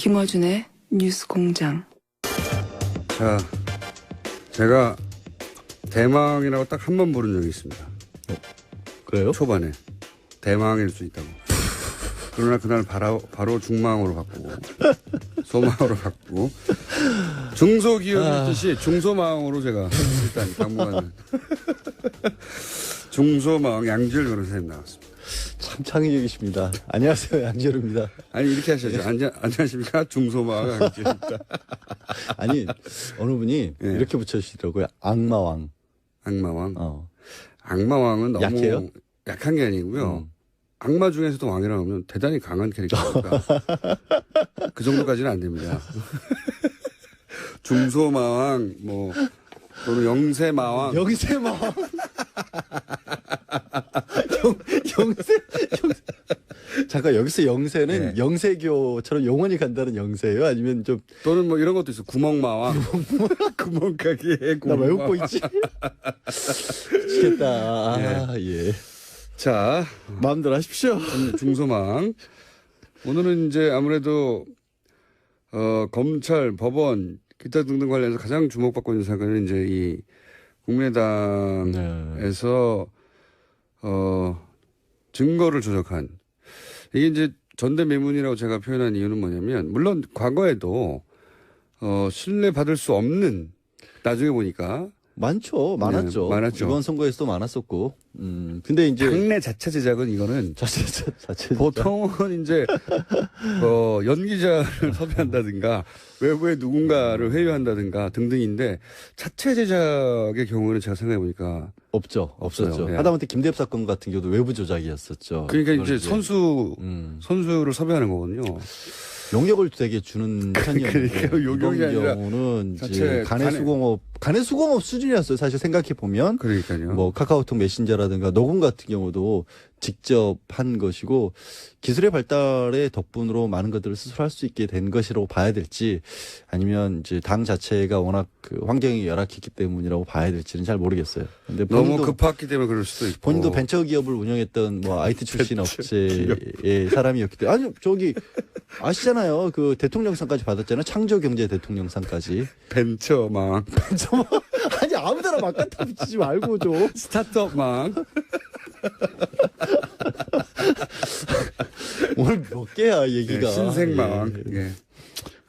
김어준의 뉴스공장. 자, 제가 대망이라고 딱 한 번 부른 적이 있습니다. 그래요? 초반에. 대망일 수 있다고. 그러나 그날 바로 중망으로 바꾸고 소망으로 바꾸고 중소기업이듯이 중소망으로 제가 일단 당분간은 중소망 양지열 변호사님 나왔습니다. 참 창의적이십니다. 안녕하세요. 양지열입니다. 아니 이렇게 하셔야죠. 안녕하십니까. 중소망 양지열입니다. 아니 어느 분이 예. 이렇게 붙여주시더라고요. 악마왕. 악마왕. 어. 악마왕은 너무 약해요? 약한 게 아니고요. 악마 중에서도 왕이라고 하면 대단히 강한 캐릭터니까 그 정도까지는 안 됩니다. 중소마왕 뭐 또는 영세마왕. 영세마왕. 영세. 잠깐 여기서 영세는 네. 영세교처럼 영원히 간다는 영세예요? 아니면 좀 또는 뭐 이런 것도 있어. 구멍마왕. 구멍가게에 나 왜 구멍마왕. 웃고 있지? 미치겠다. 예. 자, 마음대로 하십시오. 중소망. 오늘은 이제 아무래도 검찰, 법원, 기타 등등 관련해서 가장 주목받고 있는 사건은 이제 이 국민의당에서 증거를 조작한 이게 이제 전대미문이라고 제가 표현한 이유는 뭐냐면 물론 과거에도 신뢰받을 수 없는 나중에 보니까 많았죠. 네, 많았죠. 이번 선거에서도 많았었고. 근데 이제 당내 자체 제작은 이거는 자체 보통은 이제 연기자를 섭외한다든가 외부의 누군가를 회유한다든가 등등인데 자체 제작의 경우는 제가 생각해 보니까 없었죠. 네. 하다못해 김대엽 사건 같은 경우도 외부 조작이었었죠. 그러니까 이제 선수를 섭외하는 거거든요. 용역을 되게 주는 편이었는데 그러니까 용역이 이번 아니라 경우는 자체 이제 간의 수공업 수준이었어요. 사실 생각해 보면 그러니까요. 뭐 카카오톡 메신저라든가 녹음 같은 경우도 직접 한 것이고 기술의 발달의 덕분으로 많은 것들을 스스로 할 수 있게 된 것이라고 봐야 될지 아니면 이제 당 자체가 워낙 그 환경이 열악했기 때문이라고 봐야 될지는 잘 모르겠어요. 근데 너무 급했기 때문에 그럴 수도 있고 본인도 벤처 기업을 운영했던 뭐 IT 출신 업체의 사람이었기 때문에 아니 저기 아시잖아요. 그 대통령상까지 받았잖아요. 창조경제 대통령상까지. 벤처망 아니 아무데나 막 갖다 붙이지 말고 좀. 스타트업망 오늘 몇 개야 얘기가. 신생망 예.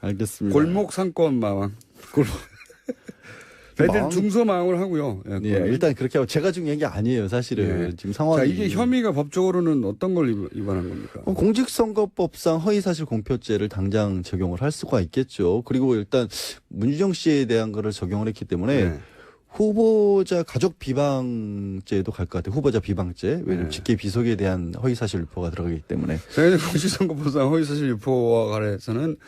알겠습니다. 골목 상권망 애들 중소망을 하고요. 예, 일단 그렇게 하고 제가 중요한 게 아니에요. 사실은 지금 상황이. 자, 이게 혐의가 법적으로는 어떤 걸 위반한 겁니까? 공직선거법상 허위사실 공표죄를 당장 적용을 할 수가 있겠죠. 그리고 일단 문주정 씨에 대한 거를 적용을 했기 때문에 후보자 가족 비방죄도 갈 것 같아요. 후보자 비방죄. 왜냐하면 직계 비속에 대한 허위사실 유포가 들어가기 때문에. 저희는 공직선거법상 허위사실 유포와 관해서는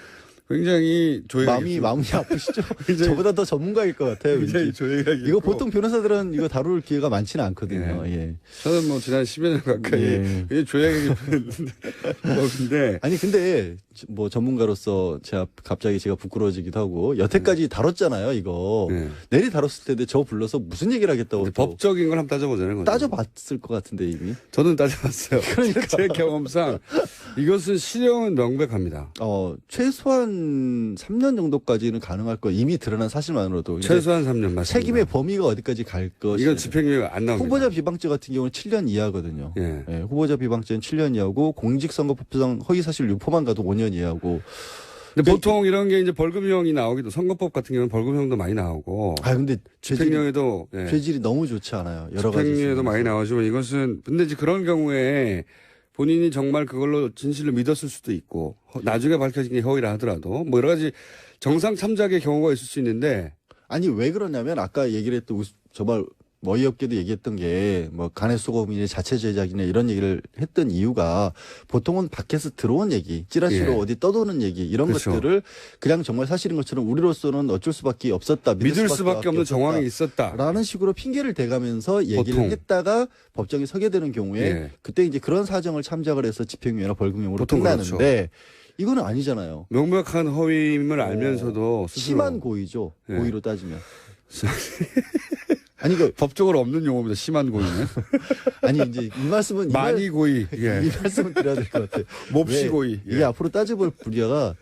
굉장히 마음이 아프시죠? 저보다 더 전문가일 것 같아요. 굉장히 조용하게 이거 보통 변호사들은 이거 다룰 기회가 많지는 않거든요. 예. 저는 뭐 지난 10여 년 가까이 굉장히 조용하게 근데 아니 근데 뭐 전문가로서 제가 부끄러워지기도 하고 여태까지 다뤘잖아요. 이거 내리 다뤘을 텐데 저 불러서 무슨 얘기를 하겠다고. 법적인 걸 한번 따져보자는 거죠. 따져봤을 것 같은데 이미. 저는 따져봤어요. 그러니까 제 경험상 이것은 실형은 명백합니다. 최소한 3년 정도까지는 가능할 거 이미 드러난 사실만으로도. 최소한 3년 맞습니다. 책임의 범위가 어디까지 갈 것이. 이건 집행유예가 안 나옵니다. 후보자 비방죄 같은 경우는 7년 이하거든요. 예, 후보자 비방죄는 7년 이하고 공직선거법상 허위사실 유포만 가도 5년 이하고. 근데 보통 이런 게 이제 벌금형이 나오기도 선거법 같은 경우는 벌금형도 많이 나오고. 근데 집행유예도 죄질이 너무 좋지 않아요. 여러 가지. 집행유예도 많이 나오지만 이것은 근데 이제 그런 경우에 본인이 정말 그걸로 진실을 믿었을 수도 있고 나중에 밝혀진 게 허위라 하더라도 뭐 여러 가지 정상 참작의 경우가 있을 수 있는데 아니 왜 그러냐면 아까 얘기를 했던 정말 어이없게도 얘기했던 게 뭐 간의 수고이나 자체 제작이나 이런 얘기를 했던 이유가 보통은 밖에서 들어온 얘기, 찌라시로 어디 떠도는 얘기 이런 것들을 그냥 정말 사실인 것처럼 우리로서는 어쩔 수밖에 없었다. 믿을 수밖에 없는 정황이 있었다. 라는 식으로 핑계를 대가면서 얘기를 했다가 법정에 서게 되는 경우에 그때 이제 그런 사정을 참작을 해서 집행유예나 벌금형으로 끝나는데 그렇죠. 이거는 아니잖아요. 명백한 허위임을 알면서도 심한 고의죠. 고의로 따지면. 아니, 법적으로 없는 용어입니다. 심한 고의는. 아니, 이제 이 말씀은. 많이 고의. 이 말씀은 드려야 될 것 같아요. 몹시 고의. 이게 앞으로 따져볼 분야가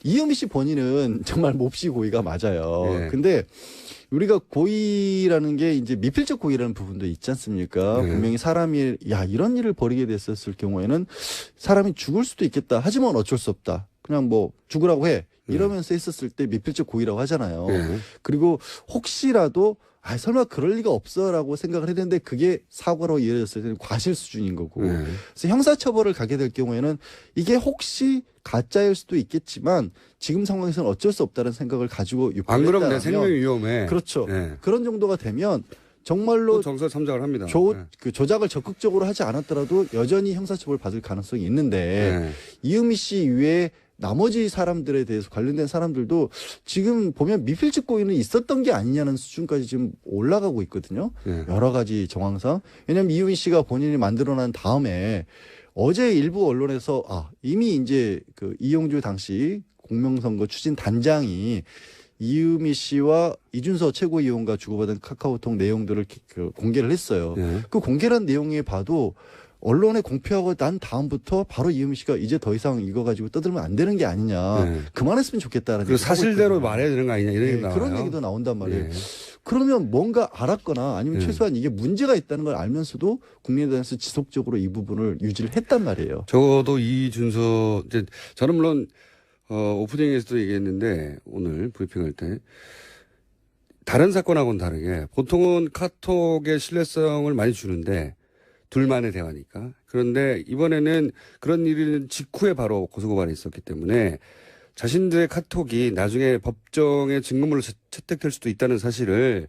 이유미 씨 본인은 정말 몹시 고의가 맞아요. 예. 근데 우리가 고의라는 게 이제 미필적 고의라는 부분도 있지 않습니까? 네. 분명히 사람이 이런 일을 벌이게 됐었을 경우에는 사람이 죽을 수도 있겠다. 하지만 어쩔 수 없다. 그냥 뭐 죽으라고 해. 이러면서 했었을 때 미필적 고의라고 하잖아요. 예. 그리고 혹시라도 설마 그럴 리가 없어라고 생각을 했는데 그게 사고로 이어졌을 때는 과실 수준인 거고. 예. 그래서 형사처벌을 가게 될 경우에는 이게 혹시 가짜일 수도 있겠지만 지금 상황에서는 어쩔 수 없다는 생각을 가지고 안 유포를 그러면 내 했다면 생명이 위험해. 그렇죠. 예. 그런 정도가 되면 정말로 또 정서 참작을 합니다. 예. 그 조작을 적극적으로 하지 않았더라도 여전히 형사처벌 받을 가능성이 있는데 예. 이유미 씨 이외에 나머지 사람들에 대해서 관련된 사람들도 지금 보면 미필적 고의는 있었던 게 아니냐는 수준까지 지금 올라가고 있거든요. 예. 여러 가지 정황상. 왜냐하면 이유미 씨가 본인이 만들어난 다음에 어제 일부 언론에서 이미 이제 그 이용주 당시 공명선거 추진 단장이 이유미 씨와 이준서 최고위원과 주고받은 카카오톡 내용들을 공개를 했어요. 예. 그 공개한 내용에 봐도 언론에 공표하고 난 다음부터 바로 이유미 씨가 이제 더 이상 이거 가지고 떠들면 안 되는 게 아니냐. 네. 그만했으면 좋겠다라는 그리고 얘기를 하고 사실대로 있거든요. 말해야 되는 거 아니냐 이런 얘기 나와요. 그런 얘기도 나온단 말이에요. 예. 그러면 뭔가 알았거나 아니면 네. 최소한 이게 문제가 있다는 걸 알면서도 국민의당에서 지속적으로 이 부분을 유지를 했단 말이에요. 적어도 이준서 이제 저는 물론 오프닝에서도 얘기했는데 오늘 브리핑할 때 다른 사건하고는 다르게 보통은 카톡의 신뢰성을 많이 주는데 둘만의 대화니까. 그런데 이번에는 그런 일은 직후에 바로 고소고발이 있었기 때문에 자신들의 카톡이 나중에 법정의 증거물로 채택될 수도 있다는 사실을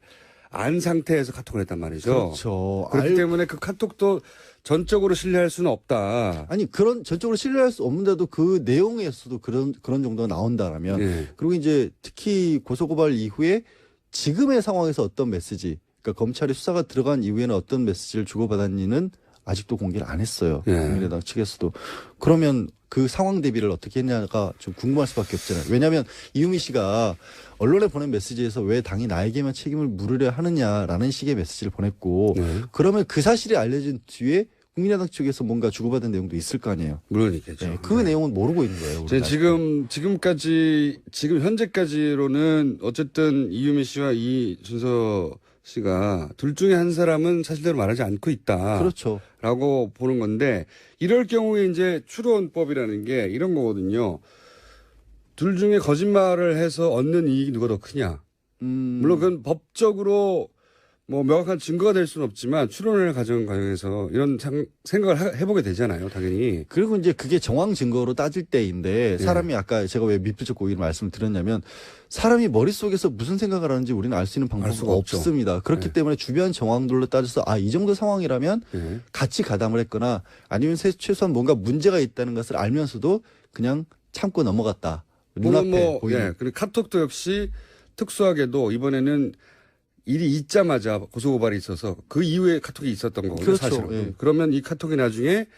안 상태에서 카톡을 했단 말이죠. 그렇죠. 그렇기 때문에 그 카톡도 전적으로 신뢰할 수는 없다. 아니 그런 전적으로 신뢰할 수 없는데도 그 내용에서도 그런 정도가 나온다라면 예. 그리고 이제 특히 고소고발 이후에 지금의 상황에서 어떤 메시지, 그러니까 검찰이 수사가 들어간 이후에는 어떤 메시지를 주고받았는지는 아직도 공개를 안 했어요. 예. 국민의당 측에서도. 그러면 그 상황 대비를 어떻게 했냐가 좀 궁금할 수밖에 없잖아요. 왜냐하면 이유미 씨가 언론에 보낸 메시지에서 왜 당이 나에게만 책임을 물으려 하느냐라는 식의 메시지를 보냈고 네. 그러면 그 사실이 알려진 뒤에 국민의당 측에서 뭔가 주고받은 내용도 있을 거 아니에요. 물론 있겠죠. 네, 그 내용은 모르고 있는 거예요. 우리가. 지금 현재까지로는 어쨌든 이유미 씨와 이준서 씨가 둘 중에 한 사람은 사실대로 말하지 않고 있다. 그렇죠. 라고 보는 건데 이럴 경우에 이제 추론법이라는 게 이런 거거든요. 둘 중에 거짓말을 해서 얻는 이익이 누가 더 크냐. 물론 그건 법적으로 뭐 명확한 증거가 될 수는 없지만 추론을 가져온 과정에서 이런 생각을 해보게 되잖아요, 당연히. 그리고 이제 그게 정황 증거로 따질 때인데 사람이 아까 제가 왜 미필적 고의를 말씀을 드렸냐면 사람이 머릿속에서 무슨 생각을 하는지 우리는 알 수 있는 방법이 수가 없죠. 없습니다. 그렇기 네. 때문에 주변 정황들로 따져서 이 정도 상황이라면 네. 같이 가담을 했거나 아니면 최소한 뭔가 문제가 있다는 것을 알면서도 그냥 참고 넘어갔다. 눈앞에 보이는. 그리고 카톡도 역시 특수하게도 이번에는 일이 있자마자 고소고발이 있어서 그 이후에 카톡이 있었던 거거든요. 그렇죠. 사실은. 예. 그러면 이 카톡이 나중에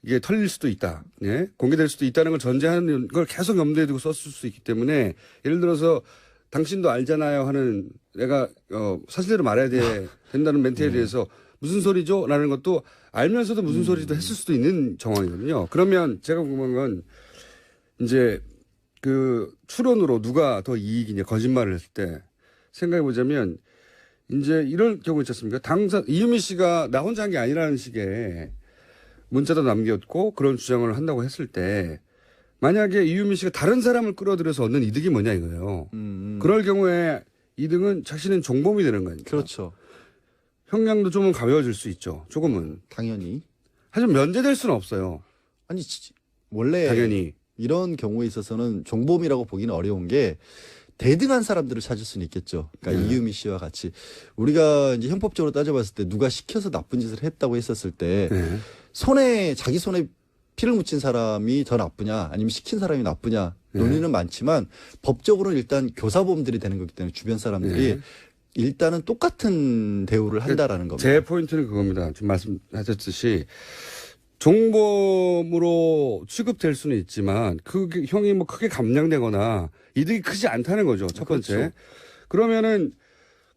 이게 털릴 수도 있다. 예? 공개될 수도 있다는 걸 전제하는 걸 계속 염두에 두고 썼을 수 있기 때문에 예를 들어서 당신도 알잖아요 하는 내가 사실대로 말해야 된다는 멘트에 대해서 무슨 소리죠? 라는 것도 알면서도 무슨 소리도 했을 수도 있는 정황이거든요. 그러면 제가 궁금한 건 이제 그 추론으로 누가 더 이익이냐 거짓말을 했을 때 생각해 보자면 이제 이런 경우 있지 않습니까? 이유미 씨가 나 혼자 한 게 아니라는 식의 문자도 남겼고 그런 주장을 한다고 했을 때 만약에 이유미 씨가 다른 사람을 끌어들여서 얻는 이득이 뭐냐 이거예요. 그럴 경우에 이득은 자신은 종범이 되는 거 아닙니까? 그렇죠. 형량도 좀은 가벼워질 수 있죠. 조금은. 당연히. 하지만 면제될 수는 없어요. 아니 원래 당연히. 이런 경우에 있어서는 종범이라고 보기는 어려운 게 대등한 사람들을 찾을 수는 있겠죠. 그러니까 이유미 씨와 같이 우리가 이제 형법적으로 따져봤을 때 누가 시켜서 나쁜 짓을 했다고 했었을 때 네. 자기 손에 피를 묻힌 사람이 더 나쁘냐 아니면 시킨 사람이 나쁘냐 논의는 많지만 법적으로는 일단 교사범들이 되는 거기 때문에 주변 사람들이 일단은 똑같은 대우를 한다라는 겁니다. 제 포인트는 그겁니다. 지금 말씀하셨듯이 종범으로 취급될 수는 있지만 그게 형이 뭐 크게 감량되거나 이득이 크지 않다는 거죠. 첫 번째. 그렇죠. 그러면은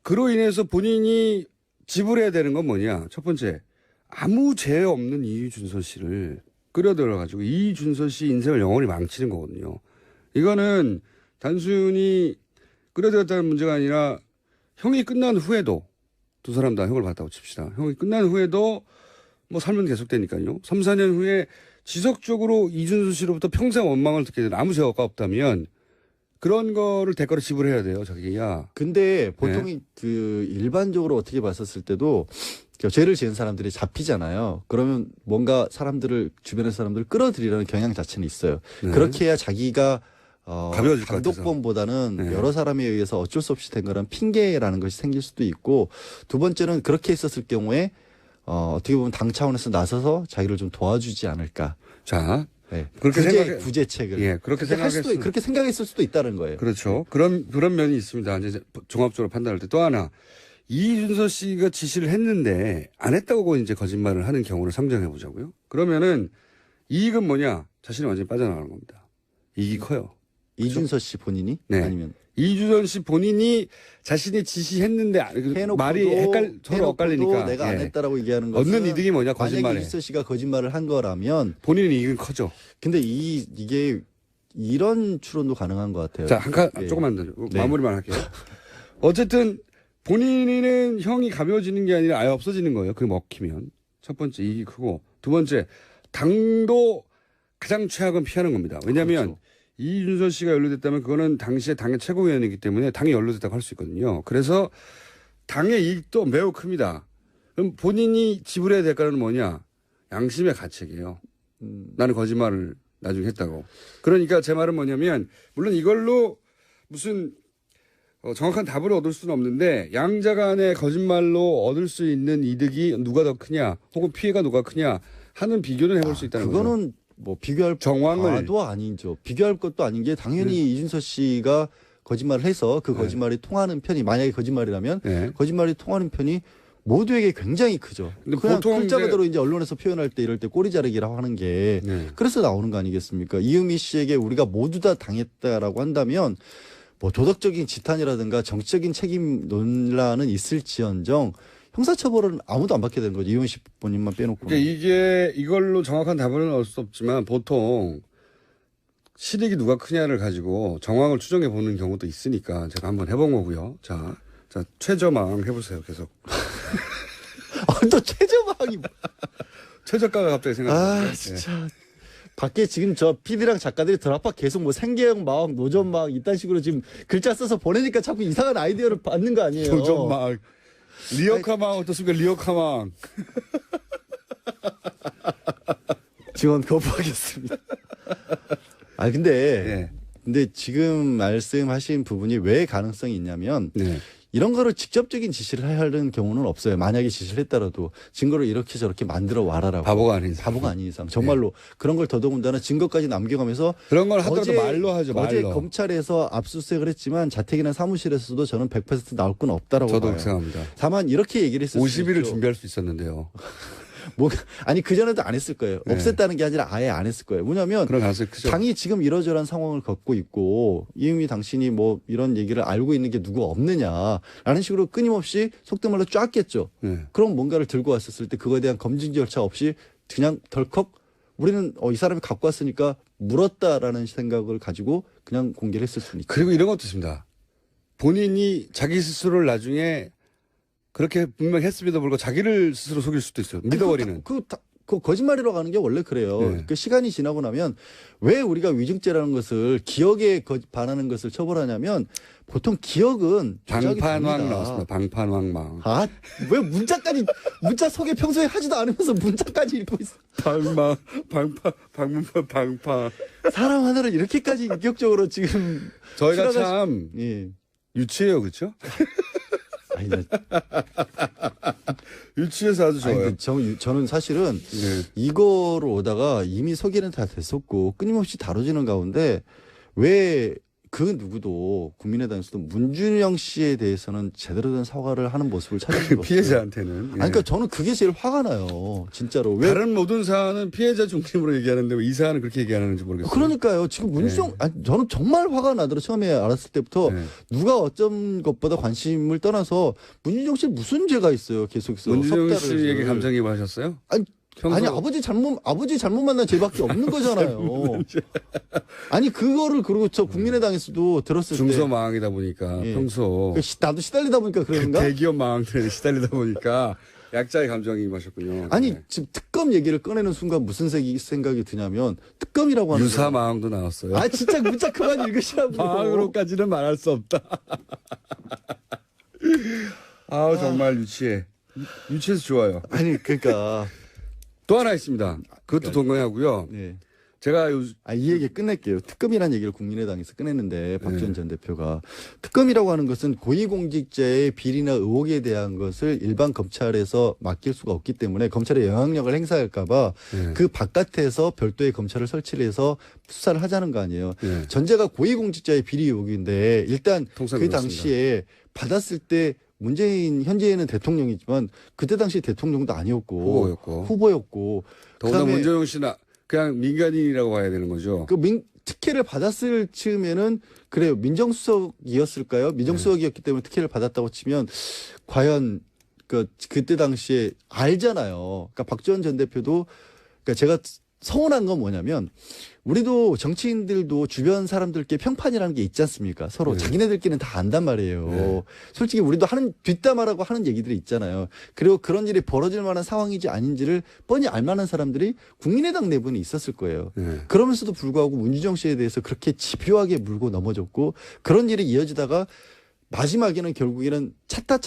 그로 인해서 본인이 지불해야 되는 건 뭐냐. 첫 번째. 아무 죄 없는 이준서 씨를 끌어들여 가지고 이준서 씨 인생을 영원히 망치는 거거든요. 이거는 단순히 끌어들였다는 문제가 아니라 형이 끝난 후에도 두 사람 다 형을 받았다고 칩시다. 형이 끝난 후에도 뭐 삶은 계속되니까요. 3, 4년 후에 지속적으로 이준수 씨로부터 평생 원망을 듣게 되는 아무 죄가 없다면 그런 거를 대가로 지불해야 돼요. 자기야. 근데 보통 그 일반적으로 어떻게 봤었을 때도 죄를 지은 사람들이 잡히잖아요. 그러면 뭔가 사람들을 주변의 사람들을 끌어들이려는 경향 자체는 있어요. 네. 그렇게 해야 자기가 가벼워질 것 같아서. 단독범보다는 네. 여러 사람에 의해서 어쩔 수 없이 된 거란 핑계라는 것이 생길 수도 있고 두 번째는 그렇게 있었을 경우에 어떻게 보면 당 차원에서 나서서 자기를 좀 도와주지 않을까. 자, 네. 그렇게 구제책을. 예, 그렇게 생각했을 그렇게 생각했을 수도 있다는 거예요. 그렇죠. 그런 면이 있습니다. 이제 종합적으로 판단할 때 또 하나 이준서 씨가 지시를 했는데 안 했다고 이제 거짓말을 하는 경우를 상정해 보자고요. 그러면은 이익은 뭐냐? 자신이 완전히 빠져나가는 겁니다. 이익이 커요. 이준서 씨 본인이 네. 아니면 이준서 씨 본인이 자신이 지시했는데 말이 서로 엇갈리니까 내가 안 예. 했다라고 얘기하는 것은 얻는 이득이 뭐냐? 만약에 거짓말에. 이준서 씨가 거짓말을 한 거라면 본인은 이익은 커져. 근데 이게 이런 추론도 가능한 것 같아요. 자, 한 칸 예. 조금만 더 네. 마무리만 할게요. 어쨌든 본인은 형이 가벼워지는 게 아니라 아예 없어지는 거예요. 그게 먹히면. 첫 번째 이익이 크고 두 번째 당도 가장 최악은 피하는 겁니다. 왜냐하면 그렇죠. 이준서 씨가 연루됐다면 그거는 당시에 당의 최고위원이기 때문에 당이 연루됐다고 할 수 있거든요. 그래서 당의 이익도 매우 큽니다. 그럼 본인이 지불해야 될 거는 뭐냐? 양심의 가책이에요. 나는 거짓말을 나중에 했다고. 그러니까 제 말은 뭐냐면 물론 이걸로 무슨 정확한 답을 얻을 수는 없는데 양자 간의 거짓말로 얻을 수 있는 이득이 누가 더 크냐 혹은 피해가 누가 크냐 하는 비교는 해볼 수 있다는 거죠. 그거는 뭐 비교할 정황을 바도 아니죠. 비교할 것도 아닌 게 당연히 이준서 씨가 거짓말을 해서 그 거짓말이 통하는 편이 만약에 거짓말이라면 네. 거짓말이 통하는 편이 모두에게 굉장히 크죠. 근데 그냥 보통 글자 이제- 그대로 이제 언론에서 표현할 때 이럴 때 꼬리 자르기라고 하는 게 네. 그래서 나오는 거 아니겠습니까? 이은미 씨에게 우리가 모두 다 당했다라고 한다면 뭐 도덕적인 지탄이라든가 정치적인 책임 논란은 있을지언정 형사처벌은 아무도 안 받게 되는 거죠. 이은미 씨 본인만 빼놓고. 그러니까 이걸로 정확한 답은 얻을 수 없지만 보통 실익이 누가 크냐를 가지고 정황을 추정해 보는 경우도 있으니까 제가 한번 해본 거고요. 자 최저망 해보세요. 계속. 또 최저망이 최저가가 갑자기 생각나요. 아 진짜 밖에 지금 저 PD랑 작가들이 드라파 계속 뭐 생계형 마왕 노전 마왕 이딴 식으로 지금 글자 써서 보내니까 자꾸 이상한 아이디어를 받는 거 아니에요. 도전망. 리어카망 어떻습니까? 리어카망. 지원 거부하겠습니다. 아 근데 네. 근데 지금 말씀하신 부분이 왜 가능성이 있냐면 네. 이런 거를 직접적인 지시를 하는 경우는 없어요. 만약에 지시를 했더라도 증거를 이렇게 저렇게 만들어 와라라고. 바보가 아닌 이상. 바보가 아닌 이상. 정말로 그런 걸 더더군다나 증거까지 남겨가면서 그런 걸 하더라도 말로 하죠. 어제 말로. 검찰에서 압수수색을 했지만 자택이나 사무실에서도 저는 100% 나올 건 없다라고 저도 봐요. 그렇게 생각합니다. 다만 이렇게 얘기를 했을 수 50일을 있죠. 준비할 수 있었는데요. 뭐 아니 그전에도 안 했을 거예요. 네. 없앴다는 게 아니라 아예 안 했을 거예요. 뭐냐면 그런 가능성이 크죠. 당이 지금 이러저러한 상황을 겪고 있고 이미 당신이 뭐 이런 얘기를 알고 있는 게 누구 없느냐라는 식으로 끊임없이 속된 말로 쫙겠죠. 네. 그럼 뭔가를 들고 왔었을 때 그거에 대한 검증 절차 없이 그냥 덜컥 우리는 이 사람이 갖고 왔으니까 물었다라는 생각을 가지고 그냥 공개를 했을 수는 있죠. 그리고 이런 것도 있습니다. 본인이 자기 스스로를 나중에 그렇게 분명히 했음에도 불구하고 자기를 스스로 속일 수도 있어요. 믿어버리는. 그 거짓말이라고 하는 게 원래 그래요. 네. 그 시간이 지나고 나면 왜 우리가 위증죄라는 것을 기억에 반하는 것을 처벌하냐면 보통 기억은 조작이 방판왕 됩니다. 나왔습니다. 방판왕망. 아, 왜 문자 소개 평소에 하지도 않으면서 문자까지 읽고 있어. 방망, 방판. 사람 하나를 이렇게까지 인격적으로 지금 저희가 실어가시- 참 예. 유치해요, 그렇죠? 아니, 나- 유치해서 아주 좋아요. 아니, 저는 사실은 네. 이거로 오다가 이미 소개는 다 됐었고 끊임없이 다뤄지는 가운데 왜 그 누구도 국민의당에서도 문준영 씨에 대해서는 제대로 된 사과를 하는 모습을 찾을 수가 없어요. 피해자한테는. 예. 아니, 그러니까 저는 그게 제일 화가 나요. 진짜로. 왜? 다른 모든 사안은 피해자 중심으로 얘기하는데 왜 이 사안은 그렇게 얘기하는지 모르겠어요. 그러니까요. 지금 문준영, 아니, 저는 정말 화가 나더라. 처음에 알았을 때부터 네. 누가 어쩐 것보다 관심을 떠나서 문준영 씨 무슨 죄가 있어요. 계속해서. 문준영 석 씨 달을. 얘기 감정이입 하셨어요? 아니, 평소 아니 아버지 잘못 만난 죄밖에 없는 거잖아요. 아니 그거를 그리고 저 국민의당에서도 들었을 때 중소망이다 보니까 예. 평소 나도 시달리다 보니까 그런가? 대기업 망들에 시달리다 보니까 약자의 감정이 임하셨군요. 아니 네. 지금 특검 얘기를 꺼내는 순간 무슨 생각이 드냐면 특검이라고 하는 유사 거는- 망도 나왔어요. 아 진짜 문자 그만 읽으시라고. 망으로까지는 말할 수 없다. 아우 정말 유치해. 유치해서 좋아요. 아니 그러니까 또 하나 있습니다. 그것도 동의하고요. 네. 제가 이 얘기 끝낼게요. 특검이라는 얘기를 국민의당에서 꺼냈는데 박지원 전 대표가 특검이라고 하는 것은 고위공직자의 비리나 의혹에 대한 것을 일반 검찰에서 맡길 수가 없기 때문에 검찰의 영향력을 행사할까봐 네. 그 바깥에서 별도의 검찰을 설치를 해서 수사를 하자는 거 아니에요. 네. 전제가 고위공직자의 비리 의혹인데 일단 통상 그 그렇습니다. 당시에 받았을 때 문재인 현재는 대통령이지만 그때 당시 대통령도 아니었고 후보였고 더구나 그다음에 문재용 씨는 그냥 민간인이라고 봐야 되는 거죠. 특혜를 받았을 즈음에는 그래요. 민정수석이었을까요? 민정수석이었기 때문에 특혜를 받았다고 치면 과연 그때 당시에 알잖아요. 그러니까 박지원 전 대표도 그러니까 제가 서운한 건 뭐냐면 우리도 정치인들도 주변 사람들께 평판이라는 게 있지 않습니까? 서로 네. 자기네들끼리는 다 안단 말이에요. 네. 솔직히 우리도 뒷담화라고 하는 얘기들이 있잖아요. 그리고 그런 일이 벌어질 만한 상황인지 아닌지를 뻔히 알 만한 사람들이 국민의당 내부는 있었을 거예요. 네. 그러면서도 불구하고 문주정 씨에 대해서 그렇게 집요하게 물고 넘어졌고 그런 일이 이어지다가 마지막에는 결국에는 찾다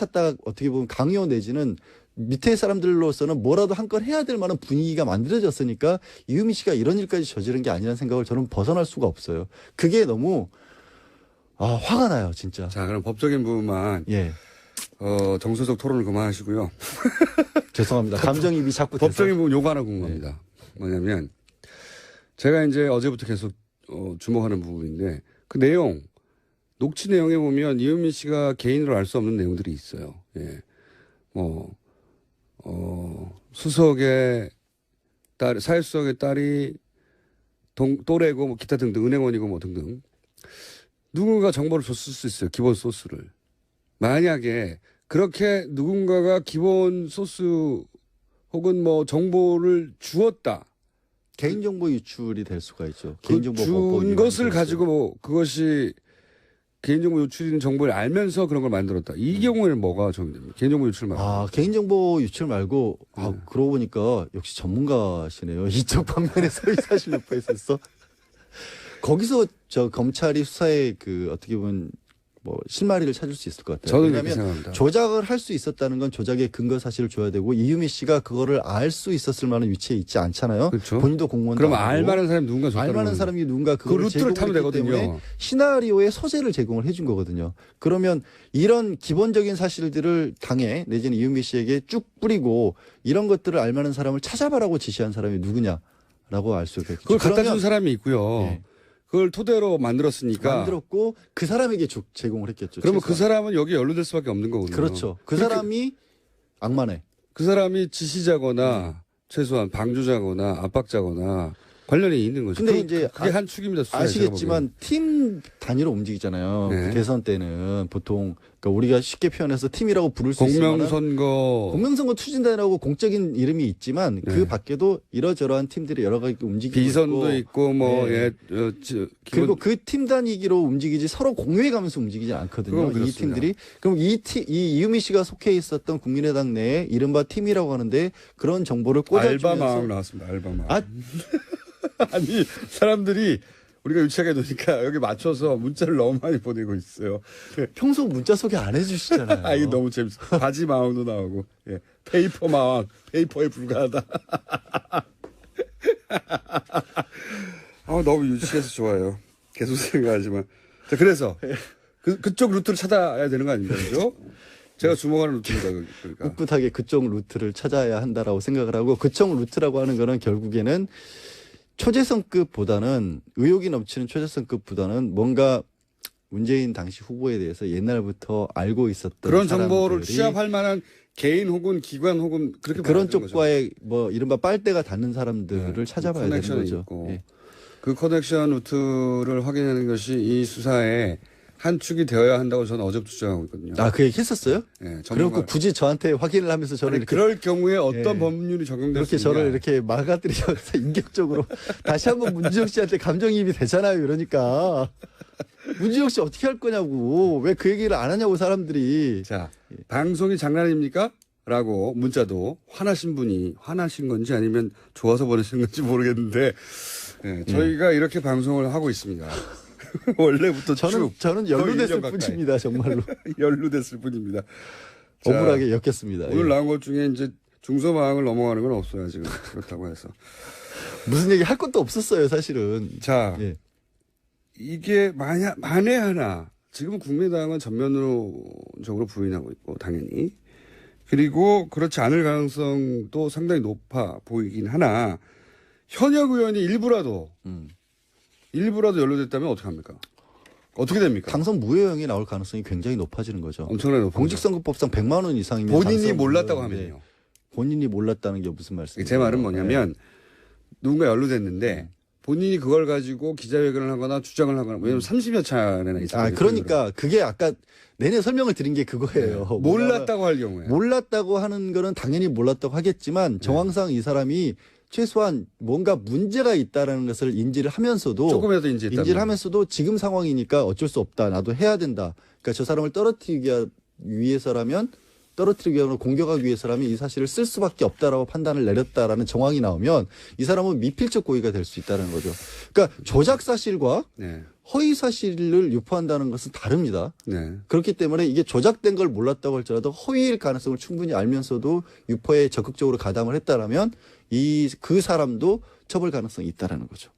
어떻게 보면 강요 내지는 밑에 사람들로서는 뭐라도 한 건 해야 될 만한 분위기가 만들어졌으니까 이유미 씨가 이런 일까지 저지른 게 아니라는 생각을 저는 벗어날 수가 없어요. 그게 너무 화가 나요, 진짜. 자, 그럼 법적인 부분만 예. 정서적 토론을 그만하시고요. 죄송합니다. 감정입이 자꾸 법적인 부분 요거 하나 궁금합니다. 뭐냐면 제가 이제 어제부터 계속 주목하는 부분인데 그 내용 녹취 내용에 보면 이은미 씨가 개인으로 알 수 없는 내용들이 있어요. 예. 수석의 딸, 사회수석의 딸이 또래고 뭐 기타 등등 은행원이고 뭐 등등 누군가 정보를 줬을 수 있어요. 기본 소스를. 만약에 그렇게 누군가가 기본 소스 혹은 뭐 정보를 주었다. 개인정보 유출이 될 수가 있죠. 그 개인정보법법 준 것을 가지고 뭐 그것이 개인정보 유출인 정보를 알면서 그런 걸 만들었다. 이 경우에는 뭐가 적용됩니까? 개인정보 유출 말고. 개인정보 유출 말고 그러고 보니까 역시 전문가시네요. 이쪽 방면에서 사실 높아 있었어. 거기서 저 검찰이 수사에 어떻게 보면 뭐 실마리를 찾을 수 있을 것 같아요. 저는 그렇게 왜냐하면 생각합니다. 조작을 할 수 있었다는 건 조작의 근거 사실을 줘야 되고 이유미 씨가 그거를 알 수 있었을 만한 위치에 있지 않잖아요. 그렇죠. 본인도 공무원도 그럼 아니고. 알만한 사람이 누군가 줬다는 알만한 거죠. 사람이 누군가 그 그걸 루트를 타면 제공했기 되거든요. 때문에 시나리오의 소재를 제공을 해준 거거든요. 그러면 이런 기본적인 사실들을 당에 내지는 이은미 씨에게 쭉 뿌리고 이런 것들을 알만한 사람을 찾아봐라고 지시한 사람이 누구냐라고 알 수 있겠죠. 그걸 갖다 준 그러면 사람이 있고요. 네. 그걸 토대로 만들었으니까. 만들었고 그 사람에게 제공을 했겠죠. 그러면 최소한. 그 사람은 여기 연루될 수밖에 없는 거거든요. 그렇죠. 그 그렇게- 사람이 악마네. 그 사람이 지시자거나 최소한 방조자거나 압박자거나 관련이 있는 거죠. 근데 이제 그게 한 축입니다. 수사에 아시겠지만 팀 단위로 움직이잖아요. 네. 그 대선 때는 보통 그러니까 우리가 쉽게 표현해서 팀이라고 부를 수 있을 만한 공명선거 공명선거 추진단이라고 공적인 이름이 있지만 네. 그 밖에도 이러저러한 팀들이 여러 가지 움직이고 비선도 있고 뭐 네. 그리고 그 팀 단위기로 움직이지 서로 공유해가면서 움직이지 않거든요. 그건 이 그렇습니다. 팀들이 그럼 이 이유미 씨가 속해 있었던 국민의당 내에 이른바 팀이라고 하는데 그런 정보를 꽂아주면서 알바망 나왔습니다. 알바망. 아, 아니 사람들이 우리가 유치하게 놓으니까 여기 맞춰서 문자를 너무 많이 보내고 있어요. 평소 문자 소개 안 해주시잖아요. 아 이게 너무 재밌어. 바지 마왕도 나오고 예. 페이퍼 마왕 페이퍼에 불과하다. 너무 유치해서 좋아요. 계속 생각하지만. 자, 그래서 그쪽 루트를 찾아야 되는 거 아닙니까? 그죠? 제가 주목하는 루트입니다. 그러니까. 꿋꿋하게 그쪽 루트를 찾아야 한다라고 생각을 하고 그쪽 루트라고 하는 거는 결국에는 초재성급보다는 의욕이 넘치는 초재성급보다는 뭔가 문재인 당시 후보에 대해서 옛날부터 알고 있었던 그런 정보를 사람들이 취합할 만한 개인 혹은 기관 혹은 그렇게 그런 봐야 되는 쪽과의 뭐 이른바 빨대가 닿는 사람들을 네. 찾아봐야 되는 커넥션이 거죠. 있고. 예. 그 커넥션 루트를 확인하는 것이 이 수사의 한 축이 되어야 한다고 저는 어제부터 주장하고 있거든요. 아, 그 얘기 했었어요? 예, 그리고 굳이 저한테 확인을 하면서 저를 아니, 이렇게 그럴 경우에 어떤 예. 법률이 적용될 이렇게 수 있냐. 저를 이렇게 막아들이면서 인격적으로 다시 한번 문지영 씨한테 감정이입이 되잖아요. 이러니까 문지영 씨 어떻게 할 거냐고 왜 그 얘기를 안 하냐고 사람들이. 자, 방송이 장난입니까? 라고 문자도 화나신 분이 화나신 건지 아니면 좋아서 보내신 건지 모르겠는데 예, 저희가 이렇게 방송을 하고 있습니다. 원래부터 저는 거의 연루됐을 1년 가까이. 뿐입니다. 정말로 연루됐을 뿐입니다. 자, 억울하게 엮였습니다. 오늘 예. 나온 것 중에 이제 중소망을 넘어가는 건 없어요 지금 그렇다고 해서. 무슨 얘기 할 것도 없었어요, 사실은. 자, 예. 이게 만에 하나 지금 국민당은 전면적으로 부인하고 있고 당연히 그리고 그렇지 않을 가능성도 상당히 높아 보이긴 하나 현역 의원이 일부라도 연루됐다면 어떻게 합니까? 어떻게 됩니까? 당선 무효형이 나올 가능성이 굉장히 높아지는 거죠. 엄청나게 높아. 공직선거법상 100만 원 이상이면 본인이 당선 몰랐다고 무효인데 하면요. 본인이 몰랐다는 게 무슨 말씀이에요? 제 말은 뭐냐면 누군가 연루됐는데 본인이 그걸 가지고 기자회견을 하거나 주장을 하거나 왜냐면 30여 차례나 있어요. 그러니까 그게 아까 내내 설명을 드린 게 그거예요. 네. 몰랐다고 할 경우에. 몰랐다고 하는 거는 당연히 몰랐다고 하겠지만 정황상 이 사람이 최소한 뭔가 문제가 있다라는 것을 인지를 하면서도 조금이라도 인지했다면. 인지를 하면서도 지금 상황이니까 어쩔 수 없다. 나도 해야 된다. 그러니까 저 사람을 떨어뜨리기 위해서라면 떨어뜨리기 위해서 공격하기 위해서라면 이 사실을 쓸 수밖에 없다라고 판단을 내렸다라는 정황이 나오면 이 사람은 미필적 고의가 될 수 있다는 거죠. 그러니까 조작 사실과 네. 허위 사실을 유포한다는 것은 다릅니다. 네. 그렇기 때문에 이게 조작된 걸 몰랐다고 할지라도 허위일 가능성을 충분히 알면서도 유포에 적극적으로 가담을 했다라면 그 사람도 처벌 가능성이 있다라는 거죠.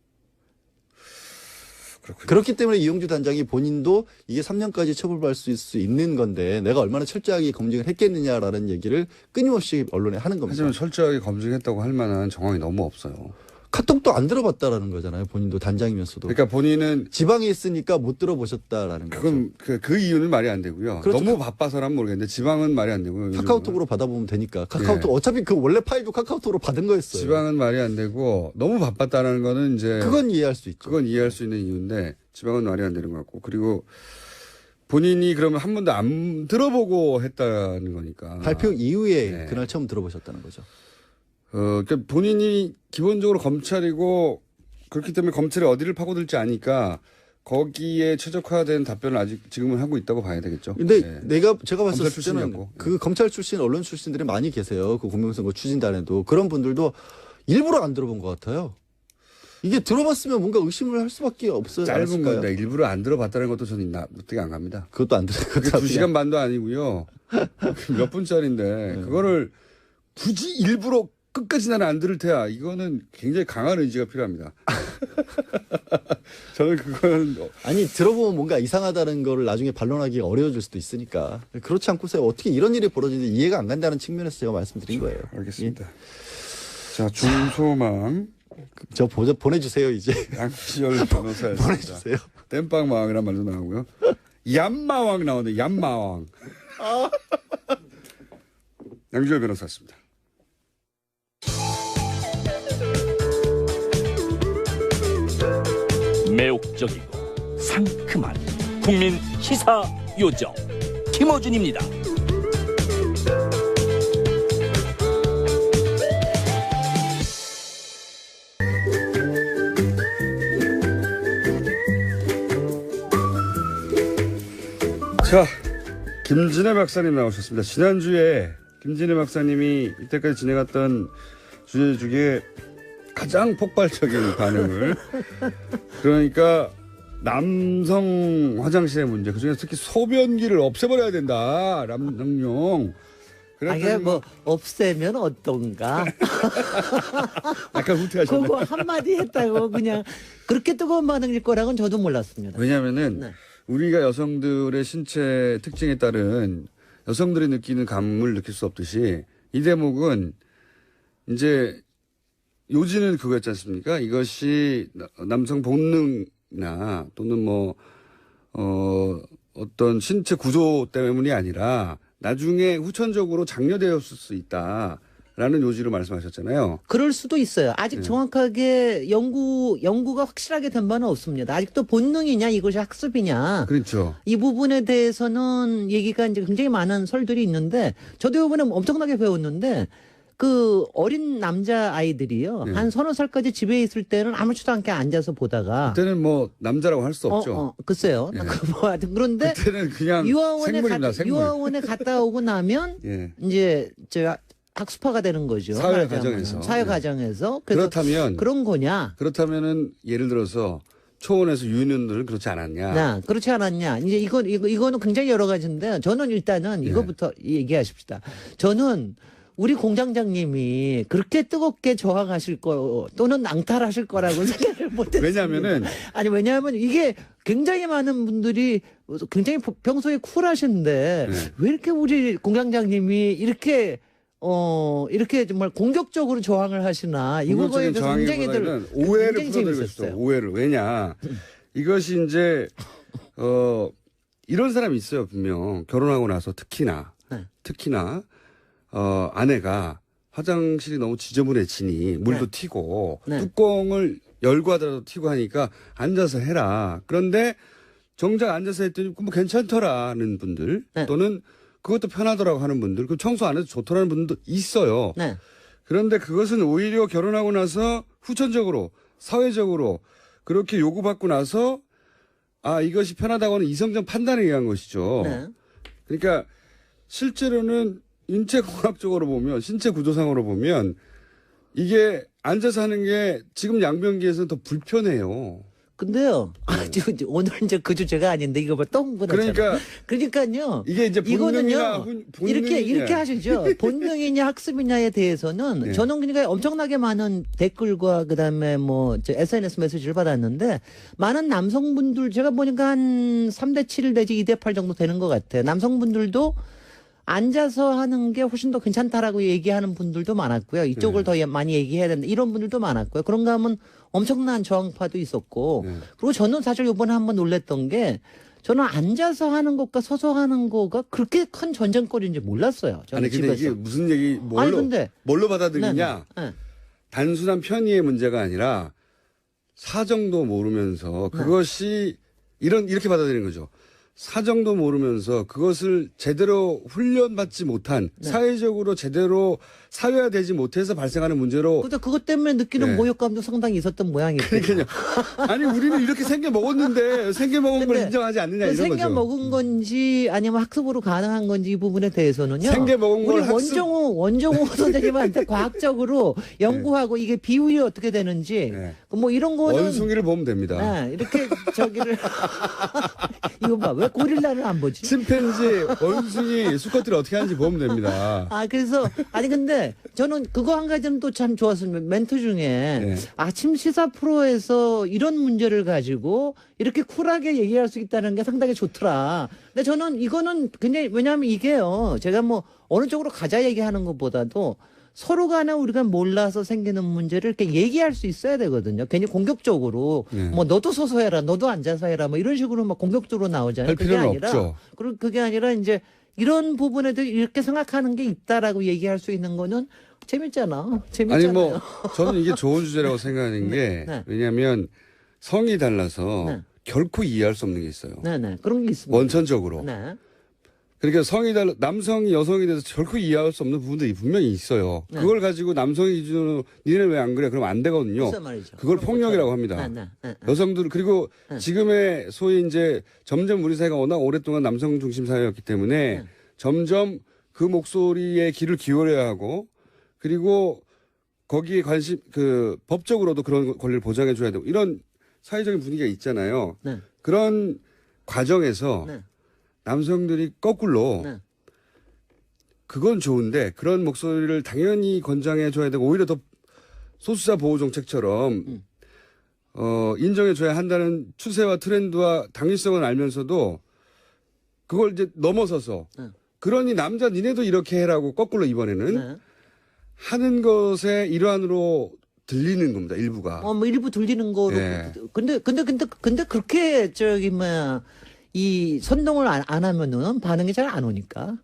그렇군요. 그렇기 때문에 이용주 단장이 본인도 이게 3년까지 처벌받을 수 있는 건데 내가 얼마나 철저하게 검증을 했겠느냐라는 얘기를 끊임없이 언론에 하는 겁니다. 하지만 철저하게 검증했다고 할 만한 정황이 너무 없어요. 카톡도 안 들어봤다라는 거잖아요. 본인도 단장이면서도. 그러니까 본인은 지방에 있으니까 못 들어보셨다라는 거죠. 그건 그 이유는 말이 안 되고요. 그렇죠. 너무 바빠서라면 모르겠는데 지방은 말이 안 되고요. 요즘은. 카카오톡으로 받아보면 되니까. 카카오톡 예. 어차피 그 원래 파일도 카카오톡으로 받은 거였어요. 지방은 말이 안 되고 너무 바빴다는 거는 이제 그건 이해할 수 있죠. 그건 이해할 수 있는 이유인데 지방은 말이 안 되는 것 같고 그리고 본인이 그러면 한 번도 안 들어보고 했다는 거니까 발표 이후에 네. 그날 처음 들어보셨다는 거죠. 그러니까 본인이 기본적으로 검찰이고 그렇기 때문에 검찰이 어디를 파고들지 아니까 거기에 최적화된 답변을 아직 지금은 하고 있다고 봐야 되겠죠. 근데 네. 제가 봤을 검찰 때는 출신이었고. 그 검찰 출신, 언론 출신들이 많이 계세요. 그 공명선거 추진단에도. 그런 분들도 일부러 안 들어본 것 같아요. 이게 들어봤으면 뭔가 의심을 할 수밖에 없어요. 짧은 건데 일부러 안 들어봤다는 것도 저는 납득이 안 갑니다. 그것도 안 들어요. 그게 2시간 반도 아니고요. 몇 분짜리인데 그거를 굳이 일부러 끝까지 나는 안 들을 테야. 이거는 굉장히 강한 의지가 필요합니다. 저는 그건 아니 들어보면 뭔가 이상하다는 거를 나중에 반론하기가 어려워질 수도 있으니까 그렇지 않고서 어떻게 이런 일이 벌어지는지 이해가 안 간다는 측면에서 제가 말씀드린 거예요. 알겠습니다. 자, 중소망 저 보내주세요 이제. 양지열 변호사였습니다. 보내주세요. 땜빵마왕이란 말도 나오고요. 얌마왕 나오네. 얌마왕. 양지열 변호사였습니다. 매혹적이고 상큼한 국민 시사 요정 김어준입니다. 자, 김진애 박사님 나오셨습니다. 지난주에 김진애 박사님이 이때까지 진행했던 주제 중에 가장 폭발적인 반응을 그러니까 남성 화장실의 문제 그중에서 특히 소변기를 없애버려야 된다. 남성용. 아니 뭐 없애면 어떤가? 약간 후퇴하셨네. 그거 한마디 했다고 그냥 그렇게 뜨거운 반응일 거라고는 저도 몰랐습니다. 왜냐하면은 네. 우리가 여성들의 신체 특징에 따른 여성들이 느끼는 감을 느낄 수 없듯이 이 대목은 이제 요지는 그거였지 않습니까? 이것이 남성 본능이나 또는 어떤 신체 구조 때문이 아니라 나중에 후천적으로 장려되었을 수 있다. 라는 요지로 말씀하셨잖아요. 그럴 수도 있어요. 아직 네. 정확하게 연구가 확실하게 된 바는 없습니다. 아직도 본능이냐 이것이 학습이냐. 그렇죠. 이 부분에 대해서는 얘기가 이제 굉장히 많은 설들이 있는데 저도 이번에 엄청나게 배웠는데 그 어린 남자 아이들이요. 네. 한 서너 살까지 집에 있을 때는 아무렇지도 않게 앉아서 보다가 그때는 뭐 남자라고 할 수 없죠. 글쎄요. 예. 뭐 하여튼 그런데 그때는 그냥 생물입니다. 유아원에 갔다 오고 나면 예. 이제 저 학습화가 되는 거죠. 사회 말하자면. 과정에서. 사회 네. 과정에서. 그래서 그런 거냐? 그렇다면은 예를 들어서 초원에서 유인원들은 그렇지 않았냐? 나 그렇지 않았냐? 이제 이거는 굉장히 여러 가지인데 저는 일단은 예. 이거부터 얘기하십시다. 저는 우리 공장장님이 그렇게 뜨겁게 저항하실 거 또는 낭탈하실 거라고 생각을 못했어요. 왜냐하면은 왜냐하면 이게 굉장히 많은 분들이 굉장히 평소에 쿨하신데 네. 왜 이렇게 우리 공장장님이 이렇게 정말 공격적으로 저항을 하시나 이거에 공격적인 대해서 굉장히들 저항이보다는 오해를 굉장히 풀어드리고 재밌었어요. 싶어요. 오해를. 왜냐. 이것이 이제 이런 사람이 있어요. 분명 결혼하고 나서 특히나 아내가 화장실이 너무 지저분해지니 물도 네. 튀고 네. 뚜껑을 열고 하더라도 튀고 하니까 앉아서 해라. 그런데 정작 앉아서 했더니 뭐 괜찮더라는 분들 네. 또는 그것도 편하더라고 하는 분들, 그 청소 안 해도 좋더라는 분도 있어요. 네. 그런데 그것은 오히려 결혼하고 나서 후천적으로, 사회적으로 그렇게 요구받고 나서 이것이 편하다고 하는 이성적 판단에 의한 것이죠. 네. 그러니까 실제로는 인체공학적으로 보면, 신체 구조상으로 보면 이게 앉아서 하는 게 지금 양변기에서는 더 불편해요. 근데요. 오늘 이제 그 주제가 아닌데 이거 또 흥분하잖아요. 그러니까요. 이게 이제 이거는요. 이렇게 본능이냐. 하시죠. 본능이냐 학습이냐에 대해서는 네. 저는 그러니까 엄청나게 많은 댓글과 그다음에 SNS 메시지를 받았는데 많은 남성분들 제가 보니까 한 3대 7 내지 2대 8 정도 되는 것 같아요. 남성분들도 앉아서 하는 게 훨씬 더 괜찮다라고 얘기하는 분들도 많았고요. 이쪽을 더 많이 얘기해야 된다. 이런 분들도 많았고요. 그런가 하면 엄청난 저항파도 있었고. 네. 그리고 저는 사실 이번에 한번 놀랬던 게 저는 앉아서 하는 것과 서서 하는 거가 그렇게 큰 전쟁거리인지 몰랐어요. 저는 아니, 근데 집에서. 이게 무슨 얘기, 뭘로 받아들이냐? 네. 단순한 편의의 문제가 아니라 사정도 모르면서 그것이 이렇게 받아들이는 거죠. 사정도 모르면서 그것을 제대로 훈련받지 못한 사회적으로 제대로 사회화되지 못해서 발생하는 문제로. 근데 그것 때문에 느끼는 네. 모욕감도 상당히 있었던 모양이에요. 그러니까요. 아니 우리는 이렇게 생겨 먹었는데 생겨 먹은 걸 인정하지 않느냐 이런 거죠. 생겨 먹은 건지 아니면 학습으로 가능한 건지 이 부분에 대해서는요. 생겨 먹은 걸 우리 원정호 선생님한테 과학적으로 연구하고 이게 비율이 어떻게 되는지 네. 뭐 이런 거는 원숭이를 보면 됩니다. 네, 이렇게 저기를 이거 봐. 왜 고릴라를 안 보지? 침팬지, 원숭이, 수컷들이 어떻게 하는지 보면 됩니다. 그래서 근데 저는 그거 한 가지는 또 참 좋았습니다. 멘트 중에 네. 아침 시사 프로에서 이런 문제를 가지고 이렇게 쿨하게 얘기할 수 있다는 게 상당히 좋더라. 근데 저는 이거는 굉장히 왜냐하면 이게요. 제가 뭐 어느 쪽으로 가자 얘기하는 것보다도 서로 간에 우리가 몰라서 생기는 문제를 이렇게 얘기할 수 있어야 되거든요. 괜히 공격적으로 네. 뭐 너도 서서 해라, 너도 앉아서 해라, 뭐 이런 식으로 막 공격적으로 나오잖아요. 할 필요는 없죠. 그리고 그게 아니라 이제 이런 부분에도 이렇게 생각하는 게 있다라고 얘기할 수 있는 거는 재밌잖아. 아니 뭐 저는 이게 좋은 주제라고 생각하는 게 네. 왜냐하면 성이 달라서 네. 결코 이해할 수 없는 게 있어요. 네네 그런 게 있습니다. 원천적으로. 네. 그러니까 성이 달라 남성이 여성에 대해서 결코 이해할 수 없는 부분들이 분명히 있어요. 네. 그걸 가지고 남성의 기준으로 니네는 왜 안 그래? 그러면 안 되거든요. 무슨 말이죠? 그걸 그런 폭력이라고 것처럼. 합니다. 네. 여성들 그리고 네. 지금의 소위 이제 점점 우리 사회가 워낙 오랫동안 남성 중심 사회였기 때문에 네. 점점 그 목소리에 귀를 기울여야 하고 그리고 거기에 법적으로도 그런 권리를 보장해 줘야 되고 이런 사회적인 분위기가 있잖아요. 네. 그런 과정에서 네. 남성들이 거꾸로 네. 그건 좋은데 그런 목소리를 당연히 권장해 줘야 되고 오히려 더 소수자 보호 정책처럼 인정해 줘야 한다는 추세와 트렌드와 당위성은 알면서도 그걸 이제 넘어서서 네. 그러니 남자 니네도 이렇게 해라고 거꾸로 이번에는 네. 하는 것의 일환으로 들리는 겁니다. 일부가. 뭐 일부 들리는 거로. 예. 근데 그렇게 이 선동을 안 하면은 반응이 잘 안 오니까.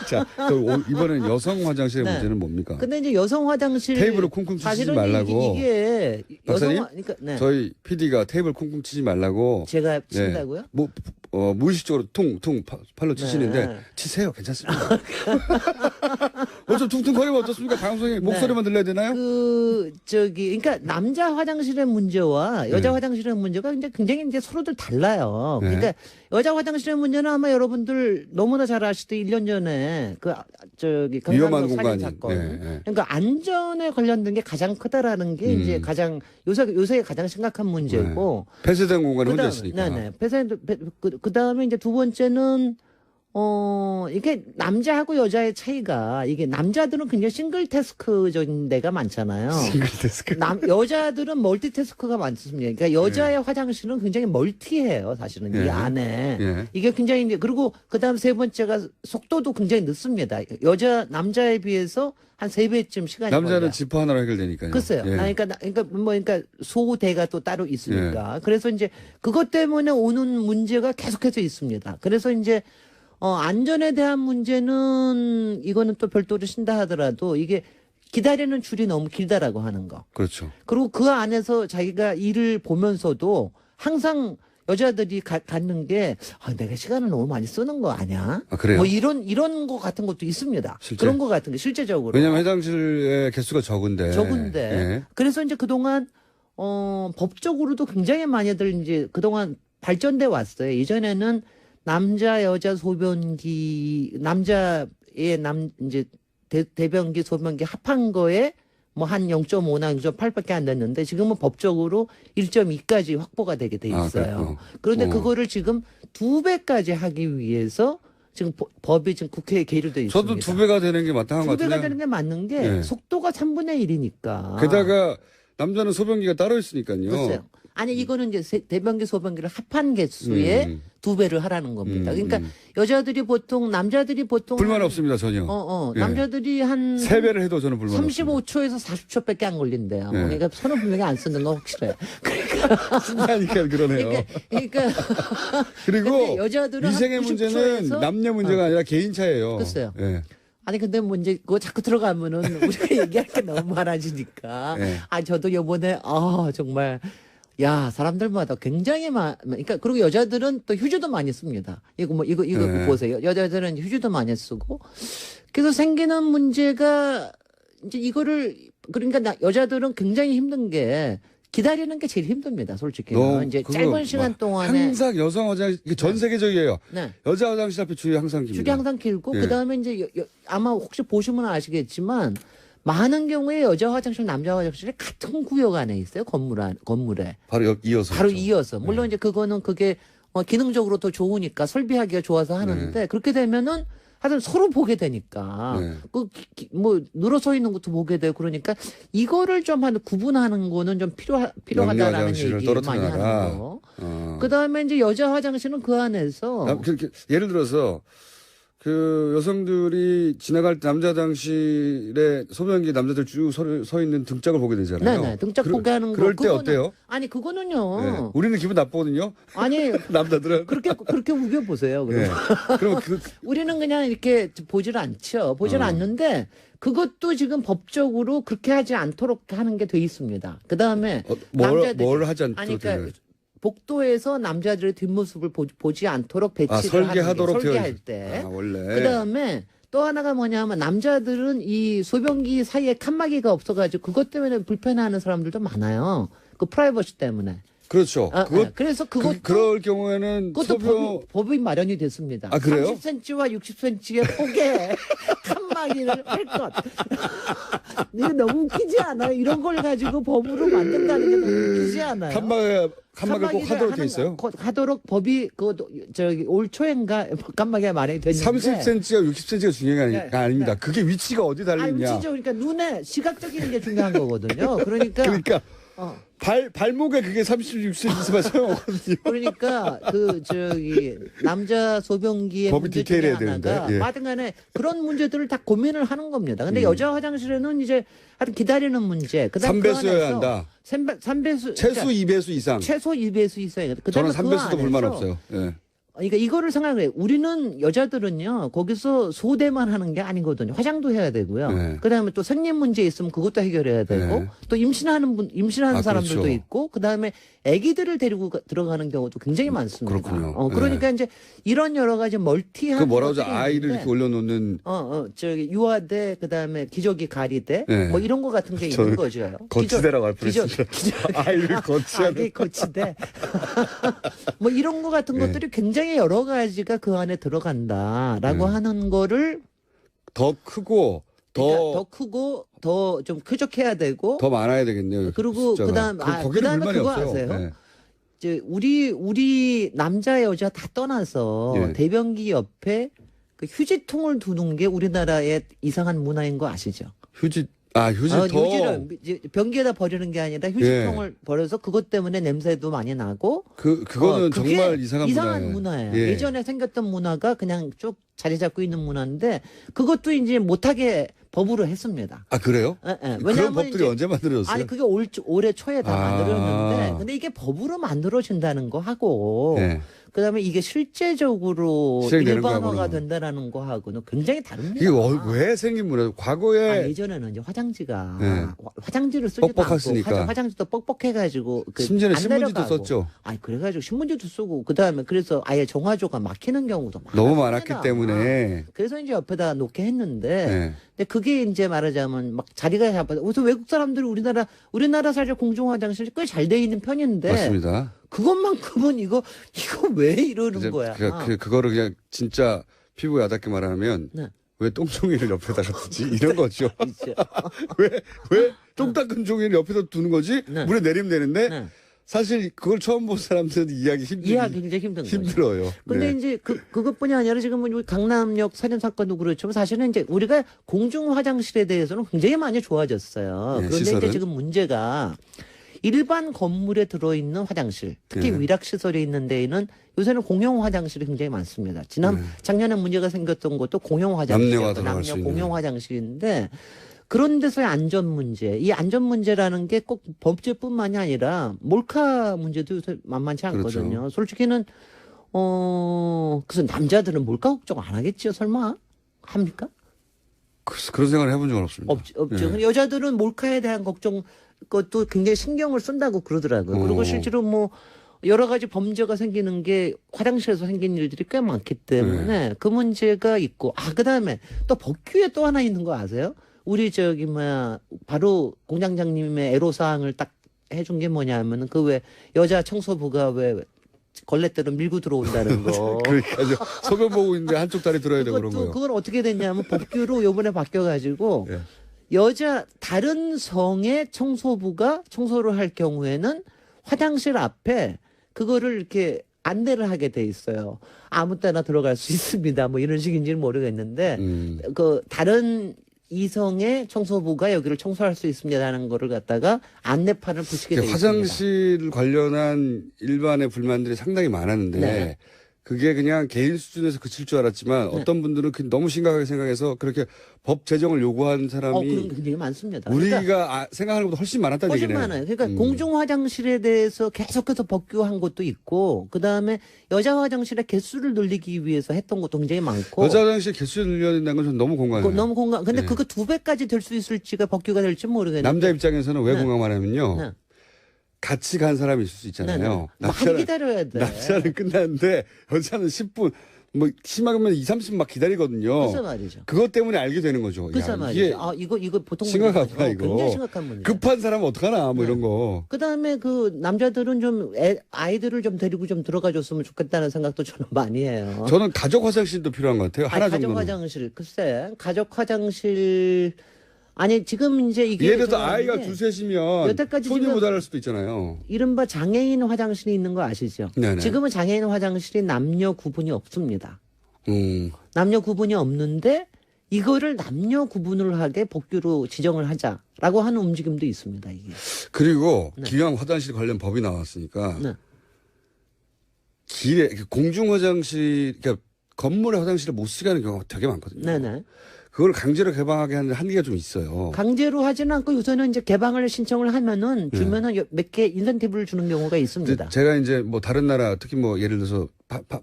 자, 그럼 이번엔 여성 화장실의 네. 문제는 뭡니까? 근데 이제 여성 화장실 테이블을 쿵쿵 치지 사실은 말라고. 이게 박사님? 그러니까 네. 저희 PD가 테이블 쿵쿵 치지 말라고. 제가 네. 친다고요? 무의식적으로 퉁퉁 팔로 치시는데 네. 치세요. 괜찮습니다. 좀 퉁퉁거리면 어떻습니까? 방송에 목소리만 들려야 되나요? 그러니까 남자 화장실의 문제와 여자 네. 화장실의 문제가 이제 굉장히 이제 서로들 달라요. 네. 그러니까 여자 화장실의 문제는 아마 여러분들 너무나 잘 아시듯이 1년 전에 위험한 경상도 살인 공간이. 사건. 네, 네. 그러니까 안전에 관련된 게 가장 크다라는 게 이제 가장 요새 가장 심각한 문제고. 폐쇄된 공간에 혼자 있으니까. 네네. 그다음에 이제 두 번째는 이게 남자하고 여자의 차이가 이게 남자들은 굉장히 싱글 태스크적인 데가 많잖아요. 싱글 데스크. 여자들은 멀티태스크가 많습니다. 그러니까 여자의 화장실은 굉장히 멀티해요, 사실은. 예. 이 안에. 예. 이게 굉장히 이제 그리고 그다음 세 번째가 속도도 굉장히 늦습니다. 남자에 비해서 한 3배쯤 시간이 남자는 걸려요. 지퍼 하나로 해결되니까요. 글쎄요. 예. 그러니까 소대가 또 따로 있으니까. 그래서 이제 그것 때문에 오는 문제가 계속해서 있습니다. 그래서 이제 안전에 대한 문제는 이거는 또 별도로 신다 하더라도 이게 기다리는 줄이 너무 길다라고 하는 거. 그렇죠. 그리고 그 안에서 자기가 일을 보면서도 항상 여자들이 갖는 게 내가 시간을 너무 많이 쓰는 거 아니야? 아, 그래요? 뭐 이런 거 같은 것도 있습니다. 실제? 그런 거 같은 게 실제적으로. 왜냐하면 화장실의 개수가 적은데. 예. 그래서 이제 그동안 법적으로도 굉장히 많이들 이제 그동안 발전돼 왔어요. 예전에는 남자 여자 소변기 남자의 이제 대변기 소변기 합한 거에 뭐 한 0.5나 0.8밖에 안 됐는데 지금은 법적으로 1.2까지 확보가 되게 돼 있어요. 그런데 그거를 지금 2배까지 하기 위해서 지금 법이 지금 국회에 계류돼 있습니다. 저도 2배가 되는 게 마땅한 것 2배가 같아요. 되는 게 맞는 게 네. 속도가 3분의 1이니까. 게다가 남자는 소변기가 따로 있으니까요. 글쎄요. 아니 이거는 이제 대변기 소변기를 합한 개수에 2배를 하라는 겁니다. 그러니까 남자들이 보통 불만 없습니다 전혀. 예. 남자들이 한 3배를 해도 저는 불만 없습니다. 35초에서 40초밖에 안 걸린대요. 네. 그러니까 손은 분명히 안 쓰는 거 확실해. 신나니까 그러네요. 그러니까 그리고 근데 여자들은 위생의 한 문제는 90초에서 남녀 문제가 아니라 개인 차예요. 글쎄요. 예. 아니 근데 뭐 이제 그거 자꾸 들어가면은 우리가 얘기할 게 너무 많아지니까. 네. 저도 요번에 정말 사람들마다 굉장히 그러니까 그리고 여자들은 또 휴지도 많이 씁니다. 이거 네. 보세요. 여자들은 휴지도 많이 쓰고 그래서 생기는 문제가 이제 이거를 그러니까 여자들은 굉장히 힘든 게 기다리는 게 제일 힘듭니다. 솔직히. 이제 짧은 시간 동안에 항상 여성 화장실 이게 전 세계적이에요. 네. 여자 화장실 앞에 줄이 항상 깁니다. 줄이 항상 길고 예. 그다음에 이제 아마 혹시 보시면 아시겠지만 많은 경우에 여자 화장실, 남자 화장실이 같은 구역 안에 있어요. 건물에. 바로 이어서. 바로 그렇죠. 이어서. 물론 이제 그게 기능적으로 더 좋으니까 설비하기가 좋아서 하는데 그렇게 되면은 하여튼 서로 보게 되니까 네. 뭐 늘어서 있는 것도 보게 되고 그러니까 이거를 좀 구분하는 거는 좀 필요하다라는 화장실을 얘기 많이 떨어뜨려라. 하는 거. 그다음에 이제 여자 화장실은 그 안에서 예를 들어서 그 여성들이 지나갈 때 남자 화장실에 소변기 남자들 쭉 서 있는 등짝을 보게 되잖아요. 네네 등짝 보게 하는 거. 그럴 때 그거는- 어때요? 아니 그거는요. 네. 우리는 기분 나쁘거든요. 아니 남자들은. 그렇게 우겨 보세요. 네. 그럼 우리는 그냥 이렇게 보질 않죠. 보질 않는데 그것도 지금 법적으로 그렇게 하지 않도록 하는 게 돼 있습니다. 그 다음에 뭘 하지 않도록. 아니 그러니까 복도에서 남자들의 뒷모습을 보지 않도록 배치를 설계하도록 설계할 때. 원래. 그 다음에 또 하나가 뭐냐면 남자들은 이 소변기 사이에 칸막이가 없어가지고 그것 때문에 불편해하는 사람들도 많아요. 그 프라이버시 때문에. 그렇죠. 그래서 그것도 그럴 경우에는 그것도 법이 마련이 됐습니다. 아, 그래요? 30cm와 60cm의 폭에 칸막이를 할 것. 이거 너무 웃기지 않아요? 이런 걸 가지고 법으로 만든다는 게 너무 웃기지 않아요? 칸막이를 꼭 하도록 돼 있어요? 하도록 법이 올 초인가 칸막이가 마련이 됐는데 30cm가 60cm가 중요한 게 아닙니다. 그게 위치가 어디 달리냐. 위치죠. 그러니까 눈에 시각적인 게 중요한 거거든요. 그러니까 발목에 그게 36cm만 소용없거든요. 그러니까 남자 소변기의 법이 문제 중에 디테일해야 하나가 되는데, 예. 하여튼간에 그런 문제들을 다 고민을 하는 겁니다. 근데 음. 여자 화장실에는 이제 하여튼 기다리는 문제. 그다음 3배수여야 한다. 3배수 최소 2배수 이상. 최소 2배수 이상. 저는 3배수도 불만 없어요. 예. 그러니까 이거를 생각해. 우리는 여자들은요 거기서 소대만 하는 게 아니거든요. 화장도 해야 되고요. 네. 그다음에 또 생리 문제 있으면 그것도 해결해야 되고 네. 또 임신하는 아, 사람들도 그렇죠. 있고 그다음에 아기들을 데리고 들어가는 경우도 굉장히 많습니다. 그렇군요. 그러니까 이제 이런 여러 가지 멀티한 그 뭐라고 하죠? 것들이 아이를 있는데 이렇게 올려놓는 유아대 그다음에 기저귀 가리대 네. 뭐 이런 거 같은 게 저는 있는 거죠. 거치대라고 할 뻔했습니다. 아이를 거치하는. 아기 거치대. 뭐 이런 거 같은 네. 것들이 굉장히 여러 가지가 그 안에 들어간다라고 네. 하는 거를 더 크고 그러니까 더 크고 더 좀 쾌적해야 되고 더 많아야 되겠네요. 그리고 숫자가. 그다음에 거기는 불만이 그거 없어요. 아세요? 네. 이제 우리 남자 여자 다 떠나서 예. 대변기 옆에 그 휴지통을 두는 게 우리나라의 이상한 문화인 거 아시죠? 휴지 휴지를 더 이제 변기에다 버리는 게 아니라 휴지통을 버려서 그것 때문에 냄새도 많이 나고 그거는 그게 정말 이상한 문화예요. 예. 예전에 생겼던 문화가 그냥 쭉 자리 잡고 있는 문화인데 그것도 이제 못하게 법으로 했습니다. 아 그래요? 예, 예. 그런 왜냐하면 법들이 이제 언제 만들어졌어요? 아니 그게 올해 초에 다 아. 만들어졌는데 근데 이게 법으로 만들어진다는 거 하고 네. 그다음에 이게 실제적으로 실행되는 일반화가 거하고는. 된다라는 거 하고는 굉장히 다릅니다. 이게 왜 생긴 문화? 과거에 예전에는 이제 화장지가 네. 화장지를 쓰지도 뻑뻑했으니까. 않고 화장지도 뻑뻑해가지고 심지어는 안 신문지도 내려가고. 썼죠. 아니 그래가지고 신문지도 쓰고 그다음에 그래서 아예 정화조가 막히는 경우도 너무 많았습니다. 많았기 때문에. 그래서 이제 옆에다 놓게 했는데 네. 근데 그게 이제 말하자면 막 자리가 잡아. 그래서 외국 사람들이 우리나라 사실 공중 화장실이 꽤 잘 돼 있는 편인데 맞습니다. 그것만큼은 이거 왜 이러는 이제 거야? 그거를 그냥 진짜 피부 야답게 말하면 네. 왜 똥종이를 옆에다가 두지? 이런 거죠. 그렇죠. 왜 똥 닦은 종이를 옆에다 두는 거지? 네. 물에 내리면 되는데 네. 사실 그걸 처음 본 사람들은 이해하기 굉장히 힘든 거죠. 힘들어요. 근데 네. 이제 그것뿐이 아니라 지금 우리 강남역 살인 사건도 그렇지만 사실은 이제 우리가 공중 화장실에 대해서는 굉장히 많이 좋아졌어요. 네, 그런데 시설은? 이제 지금 문제가 일반 건물에 들어있는 화장실, 특히 네. 위락 시설이 있는 데에는 요새는 공용 화장실이 굉장히 많습니다. 작년에 문제가 생겼던 것도 공용 화장실이었고 남녀가 들어갈 수 남녀 있는. 공용 화장실인데 그런 데서의 안전 문제, 이 안전 문제라는 게 꼭 법제뿐만이 아니라 몰카 문제도 요새 만만치 않거든요. 그렇죠. 솔직히는 그래서 남자들은 몰카 걱정 안 하겠지요, 설마? 합니까? 그런 생각을 해본 적은 없습니다. 없죠. 네. 근데 여자들은 몰카에 대한 걱정 것도 굉장히 신경을 쓴다고 그러더라고요. 그리고 오. 실제로 뭐 여러 가지 범죄가 생기는 게 화장실에서 생긴 일들이 꽤 많기 때문에 그 문제가 있고 그다음에 또 법규에 또 하나 있는 거 아세요? 우리 바로 공장장님의 애로사항을 딱 해준 게 뭐냐면은 그 왜 여자 청소부가 왜 걸레대로 밀고 들어온다는 거. 그러니까 소변 보고 있는데 한쪽 다리 들어야 되고 그런 거요. 그건 어떻게 됐냐면 법규로 요번에 바뀌어가지고 예. 다른 성의 청소부가 청소를 할 경우에는 화장실 앞에 그거를 이렇게 안내를 하게 돼 있어요. 아무 때나 들어갈 수 있습니다. 뭐 이런 식인지는 모르겠는데 다른 이성의 청소부가 여기를 청소할 수 있습니다라는 거를 갖다가 안내판을 붙이게 돼 있습니다. 화장실 관련한 일반의 불만들이 상당히 많았는데 네. 그게 그냥 개인 수준에서 그칠 줄 알았지만 어떤 분들은 너무 심각하게 생각해서 그렇게 법 제정을 요구한 사람이 그런 게 굉장히 많습니다. 우리가 생각하는 것보다 훨씬 많았다는 훨씬 얘기네요. 많아요. 그러니까 공중 화장실에 대해서 계속해서 법규한 것도 있고, 그 다음에 여자 화장실의 개수를 늘리기 위해서 했던 것도 굉장히 많고. 여자 화장실 개수를 늘려야 된다는 건 저는 너무 공감해요. 너무 공감. 근데 네. 그거 2배까지 될 수 있을지가 법규가 될지 모르겠는데. 남자 입장에서는 왜 네. 공감하냐면요. 네. 같이 간 사람이 있을 수 있잖아요. 많이 기다려야 돼. 남자는 끝났는데 여자는 10분, 뭐 심하면 2, 30분 막 기다리거든요. 그래서 말이죠. 그것 때문에 알게 되는 거죠. 그래서 이게 말이죠. 이거 보통 심각하구나, 이거. 굉장히 심각한 문제. 급한 사람은 어떡하나 뭐 이런 거. 그다음에 그 남자들은 좀 아이들을 좀 데리고 좀 들어가 줬으면 좋겠다는 생각도 저는 많이 해요. 저는 가족 화장실도 필요한 것 같아요. 하나 가족 정도는. 화장실 글쎄 가족 화장실 지금 이제 이게 예를 들어서 저는 아이가 이게 두셋이면 여태까지 손이 지금 모자랄 수도 있잖아요. 이른바 장애인 화장실이 있는 거 아시죠? 네네. 지금은 장애인 화장실이 남녀 구분이 없습니다. 음. 남녀 구분이 없는데 이거를 남녀 구분을 하게 복귀로 지정을 하자라고 하는 움직임도 있습니다. 이게. 그리고 네. 기왕 화장실 관련 법이 나왔으니까 네. 길에 공중 화장실, 그러니까 건물에 화장실을 못 쓰게 하는 경우가 되게 많거든요. 네네. 그걸 강제로 개방하게 하는 한계가 좀 있어요. 강제로 하지는 않고 요새는 이제 개방을 신청을 하면은 주면은 몇 개 인센티브를 주는 경우가 근데 있습니다. 제가 이제 뭐 다른 나라 특히 뭐 예를 들어서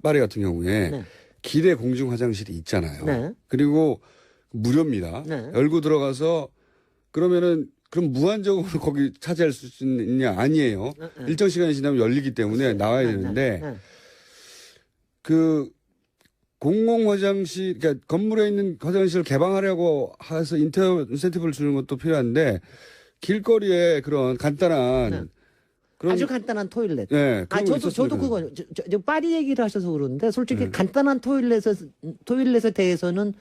파리 같은 경우에 네. 길에 공중 화장실이 있잖아요. 네. 그리고 무료입니다. 네. 열고 들어가서 그러면은 그럼 무한적으로 거기 차지할 수 있느냐? 아니에요. 일정 시간이 지나면 열리기 때문에 나와야 되는데 네. 그 공공 화장실, 그러니까 건물에 있는 화장실을 개방하려고 해서 인센티브를 주는 것도 필요한데 길거리에 그런 간단한 네. 그런 아주 간단한 토일렛. 네, 아, 그런 거 저도 있었으면 그거, 저 파리 얘기를 하셔서 그러는데, 솔직히 네. 간단한 토일렛에 대해서는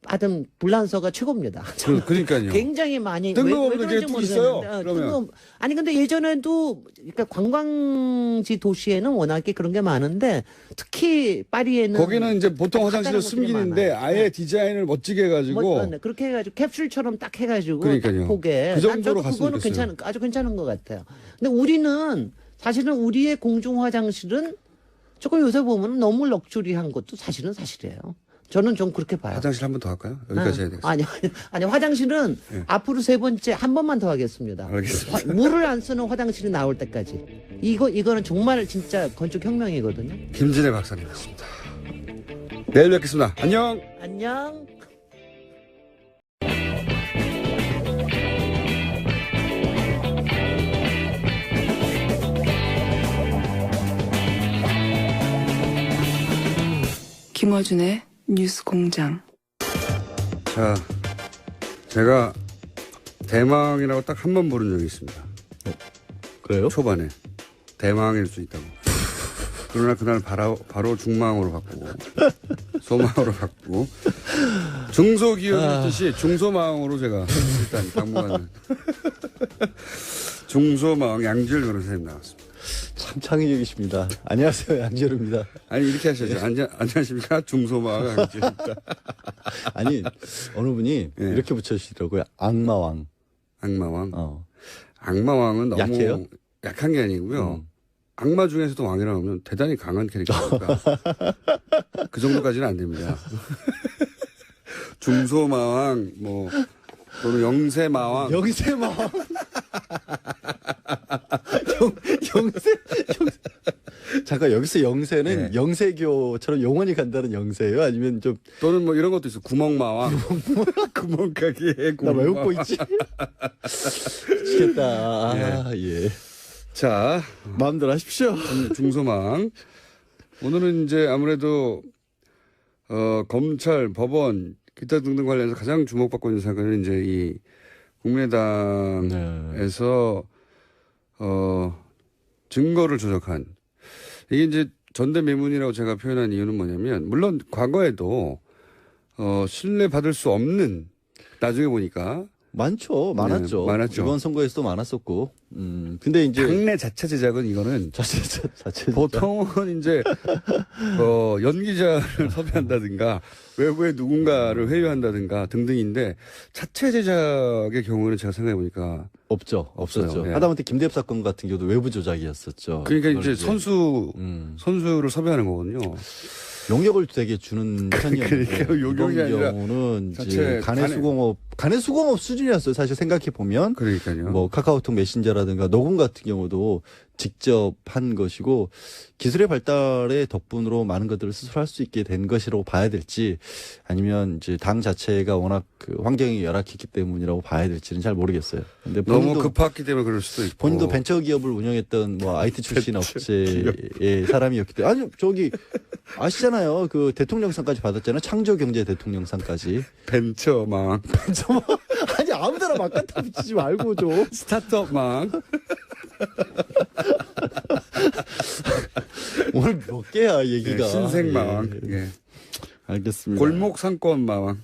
하여튼 불란서가 최고입니다. 그러니까요. 굉장히 많이. 뜬금없는 왜 그런지 게 또 있어요, 모르겠는데, 그러면. 아니, 근데 예전에도, 그러니까 관광지 도시에는 워낙에 그런 게 많은데, 특히 파리에는. 거기는 이제 보통 간단한 화장실을 것들이 숨기는데 많아요. 아예 네. 디자인을 멋지게 해가지고 네, 그렇게 해가지고 캡슐처럼 딱 해가지고 그러니까요. 딱 보게. 그 정도로 저도 갔으면 그거는 좋겠어요. 아주 괜찮은 것 같아요. 근데 우리는 사실은 우리의 공중 화장실은 조금 요새 보면 너무 럭셔리한 것도 사실은 사실이에요. 저는 좀 그렇게 봐요. 화장실 한 번 더 할까요? 여기까지 해야 되겠습니다. 아니 화장실은 네. 앞으로 세 번째 한 번만 더 하겠습니다. 알겠습니다. 물을 안 쓰는 화장실이 나올 때까지. 이거는 정말 진짜 건축 혁명이거든요. 김진애 박사님이었습니다. 내일 뵙겠습니다. 안녕. 안녕. 김어준의 뉴스 공장. 자, 제가 대망이라고 딱 한 번 부른 적이 있습니다. 그래요? 초반에. 대망일 수 있다고. 그러나 그날 바로 중망으로 바꾸고, 소망으로 바꾸고, 중소기업이 뜻이 중소망으로 제가 일단 당분간은. 중소망 양지열 변호사님 나왔습니다. 참 창의적이십니다. 안녕하세요. 양재루입니다. 아니, 이렇게 하셔야죠. 안녕하십니까? 중소망 양지열입니다. 아니, 어느 분이 예. 이렇게 붙여주시더라고요. 악마왕. 악마왕. 어. 악마왕은 너무 약해요? 약한 게 아니고요. 악마 중에서도 왕이라고 하면 대단히 강한 캐릭터니까 그 정도까지는 안 됩니다. 중소마왕, 뭐 또는 영세마왕. 영세마왕. 영세. 잠깐 여기서 영세는 네. 영세교처럼 영원히 간다는 영세예요? 아니면 좀 나 또는 뭐 이런 것도 있어. 구멍마왕. 구멍가게에 왜 구멍마왕. 웃고 있지? 미치겠다. 아, 예. 자, 마음대로 하십시오. 중소망. 오늘은 이제 아무래도 검찰, 법원, 기타 등등 관련해서 가장 주목받고 있는 사건은 이제 이 국민의당에서 증거를 조작한 이게 이제 전대미문이라고 제가 표현한 이유는 뭐냐면 물론 과거에도 신뢰 받을 수 없는 나중에 보니까 많았죠. 네, 많았죠. 이번 선거에서도 많았었고. 근데 이제 당내 자체 제작은 이거는 자체 보통은 이제 연기자를 섭외한다든가 외부에 누군가를 회유한다든가 등등인데 자체 제작의 경우는 제가 생각해 보니까 없었죠. 네. 하다못해 김대엽 사건 같은 경우도 외부 조작이었었죠. 그러니까 이제 그걸 선수를 섭외하는 거거든요. 용역을 되게 주는 편이었는데 그러니까 용역이 아니라 이번 경우는 자체 이제 간의 수공업 수준이었어요. 사실 생각해 보면 그러니까요. 뭐 카카오톡 메신저라든가 녹음 같은 경우도 직접 한 것이고 기술의 발달의 덕분으로 많은 것들을 스스로 할 수 있게 된 것이라고 봐야 될지 아니면 이제 당 자체가 워낙 그 환경이 열악했기 때문이라고 봐야 될지는 잘 모르겠어요. 근데 너무 급했기 때문에 그럴 수도 있고. 본인도 벤처 기업을 운영했던 뭐 IT 출신 업체의 사람이었기 때문에 아니 저기 아시잖아요. 그 대통령상까지 받았잖아요. 창조 경제 대통령상까지. 벤처망, 아니 아무데나 막 갖다 붙이지 말고 좀. 스타트업망. 오늘 몇 개야 얘기가. 예, 신생망. 예. 예. 알겠습니다. 골목 상권망.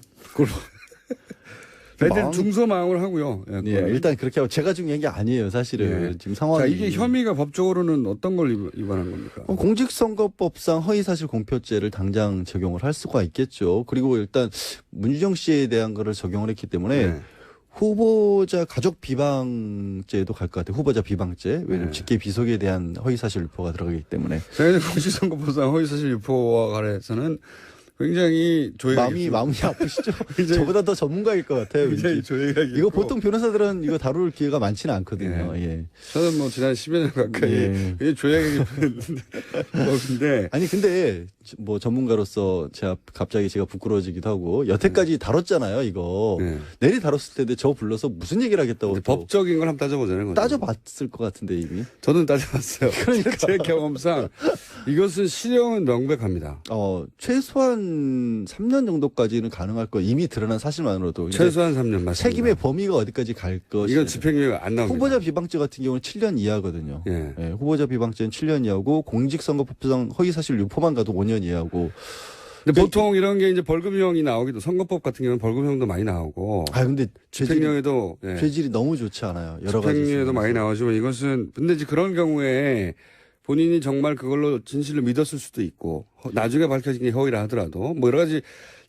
애들 마음- 중소망을 하고요. 예, 예, 일단 그렇게 하고 제가 중요한 게 아니에요, 사실은. 예. 지금 상황이. 자, 이게 혐의가 법적으로는 어떤 걸 위반한 겁니까? 공직선거법상 허위사실 공표죄를 당장 적용을 할 수가 있겠죠. 그리고 일단 문주정 씨에 대한 거를 적용을 했기 때문에 네. 후보자 가족 비방죄도 갈 것 같아요. 후보자 비방죄. 왜냐하면 네. 직계 비속에 대한 허위사실 유포가 들어가기 때문에. 저희는 공직선거법상 허위사실 유포와 관해서는 굉장히 조회가 마음이 아프시죠? 굉장히- 저보다 더 전문가일 것 같아요. 굉장히 왠지. 조회가 이거 보통 변호사들은 이거 다룰 기회가 많지는 않거든요. 예. 저는 뭐 지난 10여 년 가까이 예. 굉장히 조회가 깊은 법인데 아니 근데 뭐 전문가로서 제가 부끄러워지기도 하고 여태까지 다뤘잖아요 이거. 네. 내리 다뤘을 텐데 저 불러서 무슨 얘기를 하겠다고 근데 또 법적인 걸 한번 따져보자는 거죠. 따져봤을 것 같은데 이미. 저는 따져봤어요. 그러니까. 제 경험상 이것은 실형은 명백합니다. 최소한 3년 정도까지는 가능할 거 이미 드러난 사실만으로도. 이제 최소한 3년 맞습니다. 책임의 범위가 어디까지 갈 것이. 이건 집행유예가 안 나옵니다. 후보자 비방죄 같은 경우는 7년 이하거든요. 예. 예, 후보자 비방죄는 7년 이하고 공직선거법상 허위사실 유포만 가도 5년 이하고. 근데 보통 이런 게 이제 벌금형이 나오기도 선거법 같은 경우는 벌금형도 많이 나오고 근데 집행유예도 예. 죄질이 너무 좋지 않아요. 여러 가지. 집행유예도 있으면서. 많이 나오지만 이것은 근데 이제 그런 경우에 본인이 정말 그걸로 진실을 믿었을 수도 있고 나중에 밝혀진 게 허위라 하더라도 뭐 여러 가지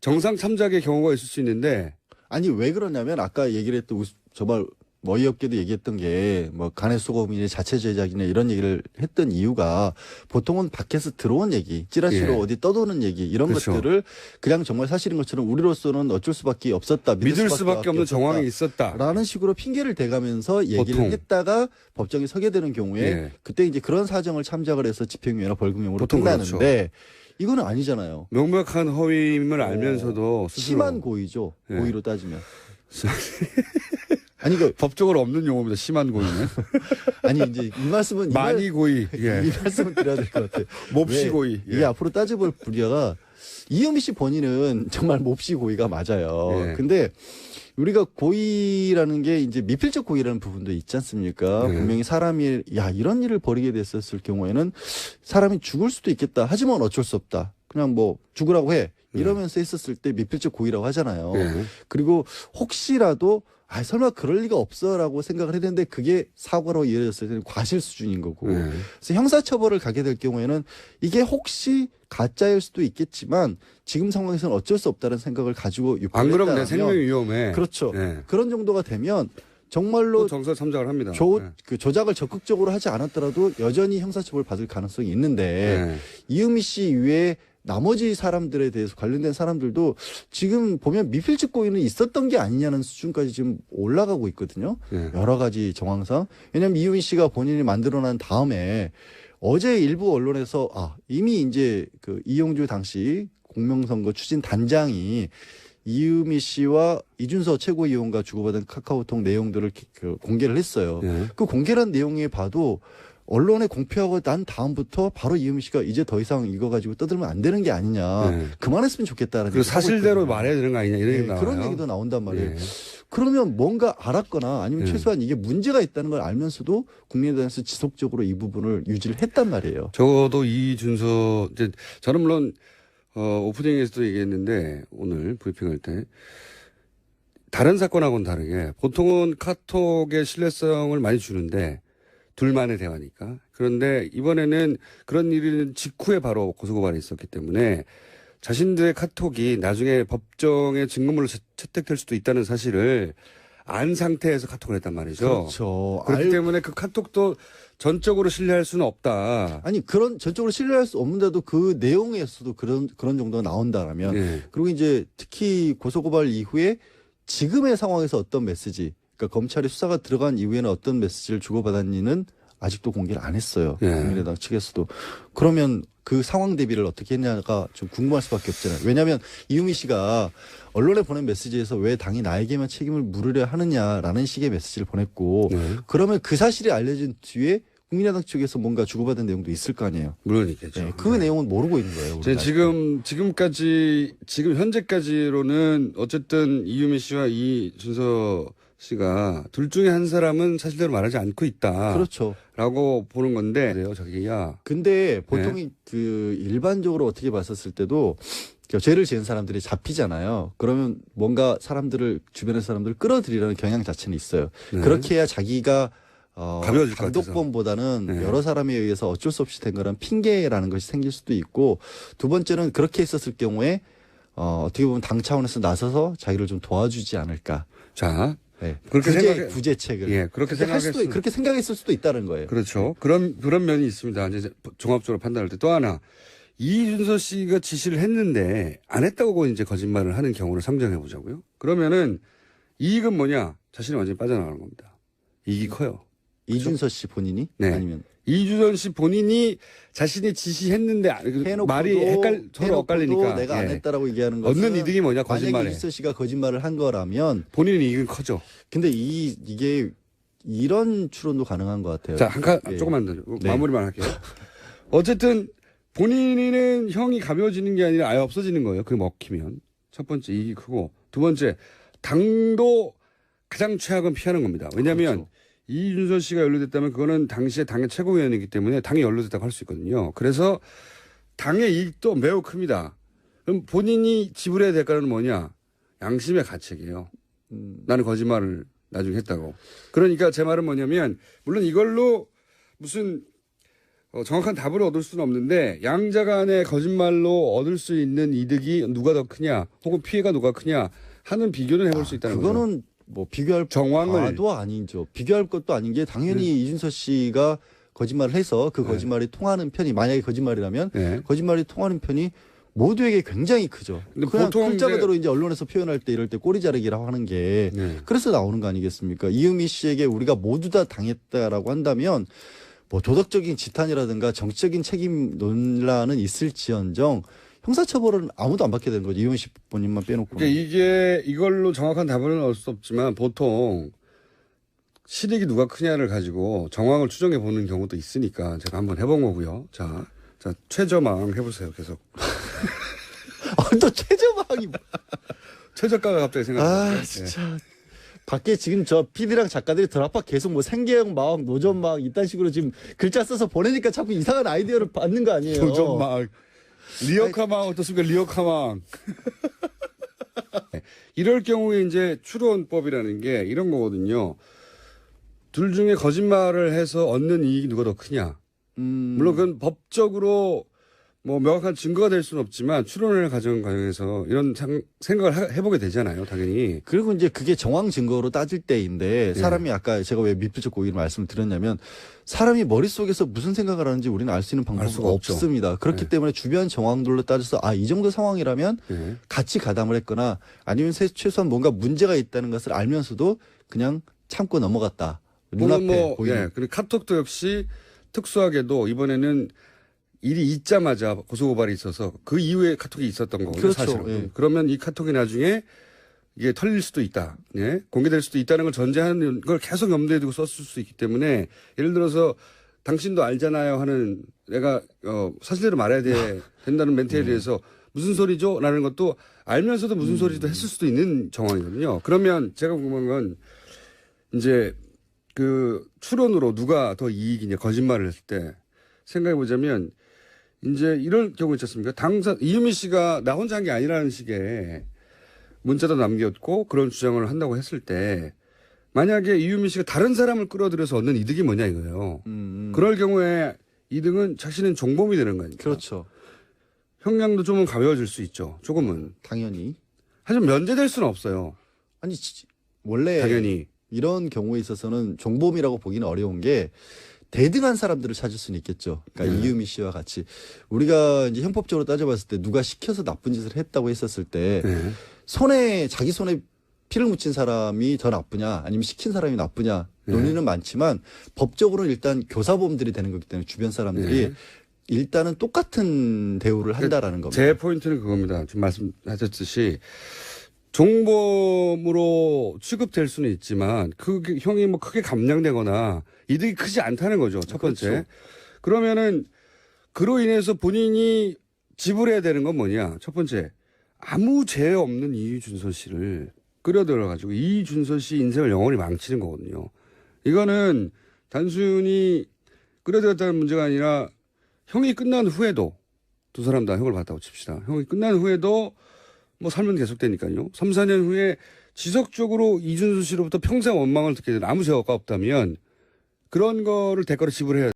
정상 참작의 경우가 있을 수 있는데 아니 왜 그러냐면 아까 얘기를 했던 정말 어이없게도 얘기했던 게 뭐 간의 수고음이나 자체 제작이나 이런 얘기를 했던 이유가 보통은 밖에서 들어온 얘기, 찌라시로 예. 어디 떠도는 얘기 이런 그렇죠. 것들을 그냥 정말 사실인 것처럼 우리로서는 어쩔 수밖에 없었다. 믿을 수밖에 없는 없었다. 정황이 있었다. 라는 식으로 핑계를 대가면서 얘기를 보통. 했다가 법정에 서게 되는 경우에 예. 그때 이제 그런 사정을 참작을 해서 집행유예나 벌금형으로 보통 끝나는데 그렇죠. 이거는 아니잖아요. 명백한 허위임을 알면서도 스스로 심한 고의죠. 예. 고의로 따지면. 아니 그 법적으로 없는 용어입니다. 심한 고의는 아니 이제 이 말씀은 많이 고의, 예. 이 말씀을 드려야 될 것 같아요. 몹시 왜? 고의. 예. 이게 앞으로 따져볼 분야가 이현미 씨 본인은 정말 몹시 고의가 맞아요. 예. 근데 우리가 고의라는 게 이제 미필적 고의라는 부분도 있지 않습니까? 예. 분명히 사람이 이런 일을 벌이게 됐었을 경우에는 사람이 죽을 수도 있겠다. 하지만 어쩔 수 없다. 그냥 뭐 죽으라고 해. 이러면서 했었을 때 미필적 고의라고 하잖아요. 예. 그리고 혹시라도 설마 그럴 리가 없어라고 생각을 했는데 그게 사고로 이어졌을 때는 과실 수준인 거고. 예. 그래서 형사처벌을 가게 될 경우에는 이게 혹시 가짜일 수도 있겠지만 지금 상황에서는 어쩔 수 없다는 생각을 가지고 안 유포를 그러면 내 했다면 생명이 위험해. 그렇죠. 예. 그런 정도가 되면 정말로 또 정서 참작을 합니다. 예. 그 조작을 적극적으로 하지 않았더라도 여전히 형사처벌 받을 가능성이 있는데 예. 이은미 씨 이외에 나머지 사람들에 대해서 관련된 사람들도 지금 보면 미필적 고의는 있었던 게 아니냐는 수준까지 지금 올라가고 있거든요. 예. 여러 가지 정황상. 왜냐하면 이은미 씨가 본인이 만들어난 다음에 어제 일부 언론에서 이미 이제 그 이용주 당시 공명선거 추진 단장이 이은미 씨와 이준서 최고위원과 주고받은 카카오톡 내용들을 공개를 했어요. 예. 그 공개한 내용에 봐도 언론에 공표하고 난 다음부터 바로 이은미 씨가 이제 더 이상 이거 가지고 떠들면 안 되는 게 아니냐. 네. 그만했으면 좋겠다라는 그리고 얘기를 하고 사실대로 있거든요. 말해야 되는 거 아니냐 이런 얘기 나와요. 그런 얘기도 나온단 말이에요. 예. 그러면 뭔가 알았거나 아니면 네. 최소한 이게 문제가 있다는 걸 알면서도 국민의당에서 지속적으로 이 부분을 유지를 했단 말이에요. 적어도 이준서 이제 저는 물론 오프닝에서도 얘기했는데 오늘 브리핑할 때 다른 사건하고는 다르게 보통은 카톡의 신뢰성을 많이 주는데 둘만의 대화니까. 그런데 이번에는 그런 일이 직후에 바로 고소고발이 있었기 때문에 자신들의 카톡이 나중에 법정의 증거물로 채택될 수도 있다는 사실을 안 상태에서 카톡을 했단 말이죠. 그렇죠. 그렇기 때문에 그 카톡도 전적으로 신뢰할 수는 없다. 아니 그런 전적으로 신뢰할 수 없는데도 그 내용에서도 그런 정도가 나온다라면 예. 그리고 이제 특히 고소고발 이후에 지금의 상황에서 어떤 메시지, 그러니까 검찰이 수사가 들어간 이후에는 어떤 메시지를 주고받았는지는 아직도 공개를 안 했어요. 예. 국민의당 측에서도. 그러면 그 상황 대비를 어떻게 했냐가 좀 궁금할 수밖에 없잖아요. 왜냐하면 이유미 씨가 언론에 보낸 메시지에서 왜 당이 나에게만 책임을 물으려 하느냐라는 식의 메시지를 보냈고 네. 그러면 그 사실이 알려진 뒤에 국민의당 측에서 뭔가 주고받은 내용도 있을 거 아니에요. 물론 있겠죠. 네, 그 내용은 모르고 있는 거예요. 우리가. 지금 현재까지로는 어쨌든 이유미 씨와 이준서 씨가 둘 중에 한 사람은 사실대로 말하지 않고 있다. 그렇죠. 라고 보는 건데, 그래요, 자기야. 근데 보통 그 일반적으로 어떻게 봤었을 때도 그러니까 죄를 지은 사람들이 잡히잖아요. 그러면 뭔가 사람들을 주변의 사람들을 끌어들이려는 경향 자체는 있어요. 네. 그렇게 해야 자기가 가벼워질 것 같아서. 단독범보다는 네. 여러 사람에 의해서 어쩔 수 없이 된 거란 핑계라는 것이 생길 수도 있고, 두 번째는 그렇게 있었을 경우에 어떻게 보면 당 차원에서 나서서 자기를 좀 도와주지 않을까. 자, 네. 그렇게 구제책을 예, 그렇게 생각했을 그렇게 생각했을 수도 있다는 거예요. 그렇죠. 그런 면이 있습니다. 이제 종합적으로 판단할 때 또 하나 이준서 씨가 지시를 했는데 안 했다고 이제 거짓말을 하는 경우를 상정해 보자고요. 그러면은 이익은 뭐냐? 자신이 완전히 빠져나가는 겁니다. 이익이 커요. 이준서 씨 본인이 네. 아니면 이준서 씨 본인이 자신이 지시했는데 말이 서로 엇갈리니까 내가 안 예. 했다라고 얘기하는 것은 얻는 이득이 뭐냐? 만약에 거짓말에. 이준서 씨가 거짓말을 한 거라면, 본인은 이익은 커죠. 근데 이게 이런 추론도 가능한 것 같아요. 자, 한 칸 예. 조금만 더 네. 마무리만 할게요. 어쨌든 본인은 형이 가벼워지는 게 아니라 아예 없어지는 거예요. 그게 먹히면. 첫 번째 이익이 크고, 두 번째 당도 가장 최악은 피하는 겁니다. 왜냐하면 그렇죠. 이준서 씨가 연루됐다면 그거는 당시에 당의 최고위원이기 때문에 당이 연루됐다고 할 수 있거든요. 그래서 당의 이익도 매우 큽니다. 그럼 본인이 지불해야 될 거는 뭐냐? 양심의 가책이에요. 나는 거짓말을 나중에 했다고. 그러니까 제 말은 뭐냐면, 물론 이걸로 무슨 정확한 답을 얻을 수는 없는데, 양자 간의 거짓말로 얻을 수 있는 이득이 누가 더 크냐, 혹은 피해가 누가 크냐 하는 비교는 해볼 수 있다는 거죠. 그거는 뭐 비교할 정황을 바도 아니죠. 비교할 것도 아닌 게, 당연히 이준서 씨가 거짓말을 해서 그 거짓말이 통하는 편이, 만약에 거짓말이라면 네. 거짓말이 통하는 편이 모두에게 굉장히 크죠. 근데 그냥 보통 글자 이제- 그대로 이제 언론에서 표현할 때 이럴 때 꼬리 자르기라고 하는 게 네. 그래서 나오는 거 아니겠습니까? 이은미 씨에게 우리가 모두 다 당했다라고 한다면 뭐 도덕적인 지탄이라든가 정치적인 책임 논란은 있을지언정 형사처벌은 아무도 안 받게 되는 거죠. 이은미 씨 본인만 빼놓고. 그러니까 이걸로 정확한 답은 얻을 수 없지만, 보통 실익이 누가 크냐를 가지고 정황을 추정해 보는 경우도 있으니까 제가 한번 해본 거고요. 자, 최저망 해보세요. 계속. 또 최저망이 최저가가 갑자기 생각나요. 아 진짜 밖에 지금 저 PD랑 작가들이 드라파 계속 뭐 생계형 마왕, 노전 마왕 이딴 식으로 지금 글자 써서 보내니까 자꾸 이상한 아이디어를 받는 거 아니에요? 도전망. 리어카망 어떻습니까? 리어카망. 이럴 경우에 이제 추론법이라는 게 이런 거거든요. 둘 중에 거짓말을 해서 얻는 이익이 누가 더 크냐. 물론 그건 법적으로 뭐 명확한 증거가 될 수는 없지만 추론을 가져온 과정에서 이런 생각을 해보게 되잖아요, 당연히. 그리고 이제 그게 정황 증거로 따질 때인데, 사람이 아까 제가 왜 미필적 고의를 말씀을 드렸냐면, 사람이 머릿속에서 무슨 생각을 하는지 우리는 알 수 있는 알 방법이 수가 없죠. 없습니다. 그렇기 네. 때문에 주변 정황들로 따져서 이 정도 상황이라면 네. 같이 가담을 했거나 아니면 최소한 뭔가 문제가 있다는 것을 알면서도 그냥 참고 넘어갔다. 눈앞에 보이는. 그리고 카톡도 역시 특수하게도 이번에는 일이 있자마자 고소고발이 있어서 그 이후에 카톡이 있었던 거거든요. 그렇죠. 사실은. 예. 그러면 이 카톡이 나중에 이게 털릴 수도 있다. 예? 공개될 수도 있다는 걸 전제하는 걸 계속 염두에 두고 썼을 수 있기 때문에, 예를 들어서 당신도 알잖아요 하는, 내가 사실대로 말해야 된다는 멘트에 대해서 무슨 소리죠? 라는 것도 알면서도 무슨 소리도 했을 수도 있는 정황이거든요. 그러면 제가 궁금한 건 이제 그 추론으로 누가 더 이익이냐, 거짓말을 했을 때 생각해 보자면, 이제 이런 경우 있지 않습니까? 이유미 씨가 나 혼자 한 게 아니라는 식의 문자도 남겼고 그런 주장을 한다고 했을 때, 만약에 이유미 씨가 다른 사람을 끌어들여서 얻는 이득이 뭐냐 이거예요. 그럴 경우에 이득은 자신은 종범이 되는 거니까. 그렇죠. 형량도 좀은 가벼워질 수 있죠. 조금은. 당연히. 하지만 면제될 수는 없어요. 아니 원래 당연히. 이런 경우에 있어서는 종범이라고 보기는 어려운 게, 대등한 사람들을 찾을 수는 있겠죠. 그러니까 이유미 씨와 같이 우리가 이제 형법적으로 따져봤을 때 누가 시켜서 나쁜 짓을 했다고 했었을 때 네. 자기 손에 피를 묻힌 사람이 더 나쁘냐 아니면 시킨 사람이 나쁘냐 논의는 많지만, 법적으로는 일단 교사범들이 되는 거기 때문에 주변 사람들이 네. 일단은 똑같은 대우를 한다라는 겁니다. 제 포인트는 그겁니다. 지금 말씀하셨듯이 종범으로 취급될 수는 있지만 그게 형이 뭐 크게 감량되거나 이득이 크지 않다는 거죠. 첫 번째. 그렇죠. 그러면은 그로 인해서 본인이 지불해야 되는 건 뭐냐. 첫 번째, 아무 죄 없는 이준서 씨를 끌어들여가지고 이준서 씨 인생을 영원히 망치는 거거든요. 이거는 단순히 끌어들였다는 문제가 아니라 형이 끝난 후에도 두 사람 다 형을 받았다고 칩시다. 형이 끝난 후에도 뭐 삶은 계속되니까요. 3, 4년 후에 지속적으로 이준수 씨로부터 평생 원망을 듣게 되는 아무 죄가 없다면 그런 거를 대가로 지불해야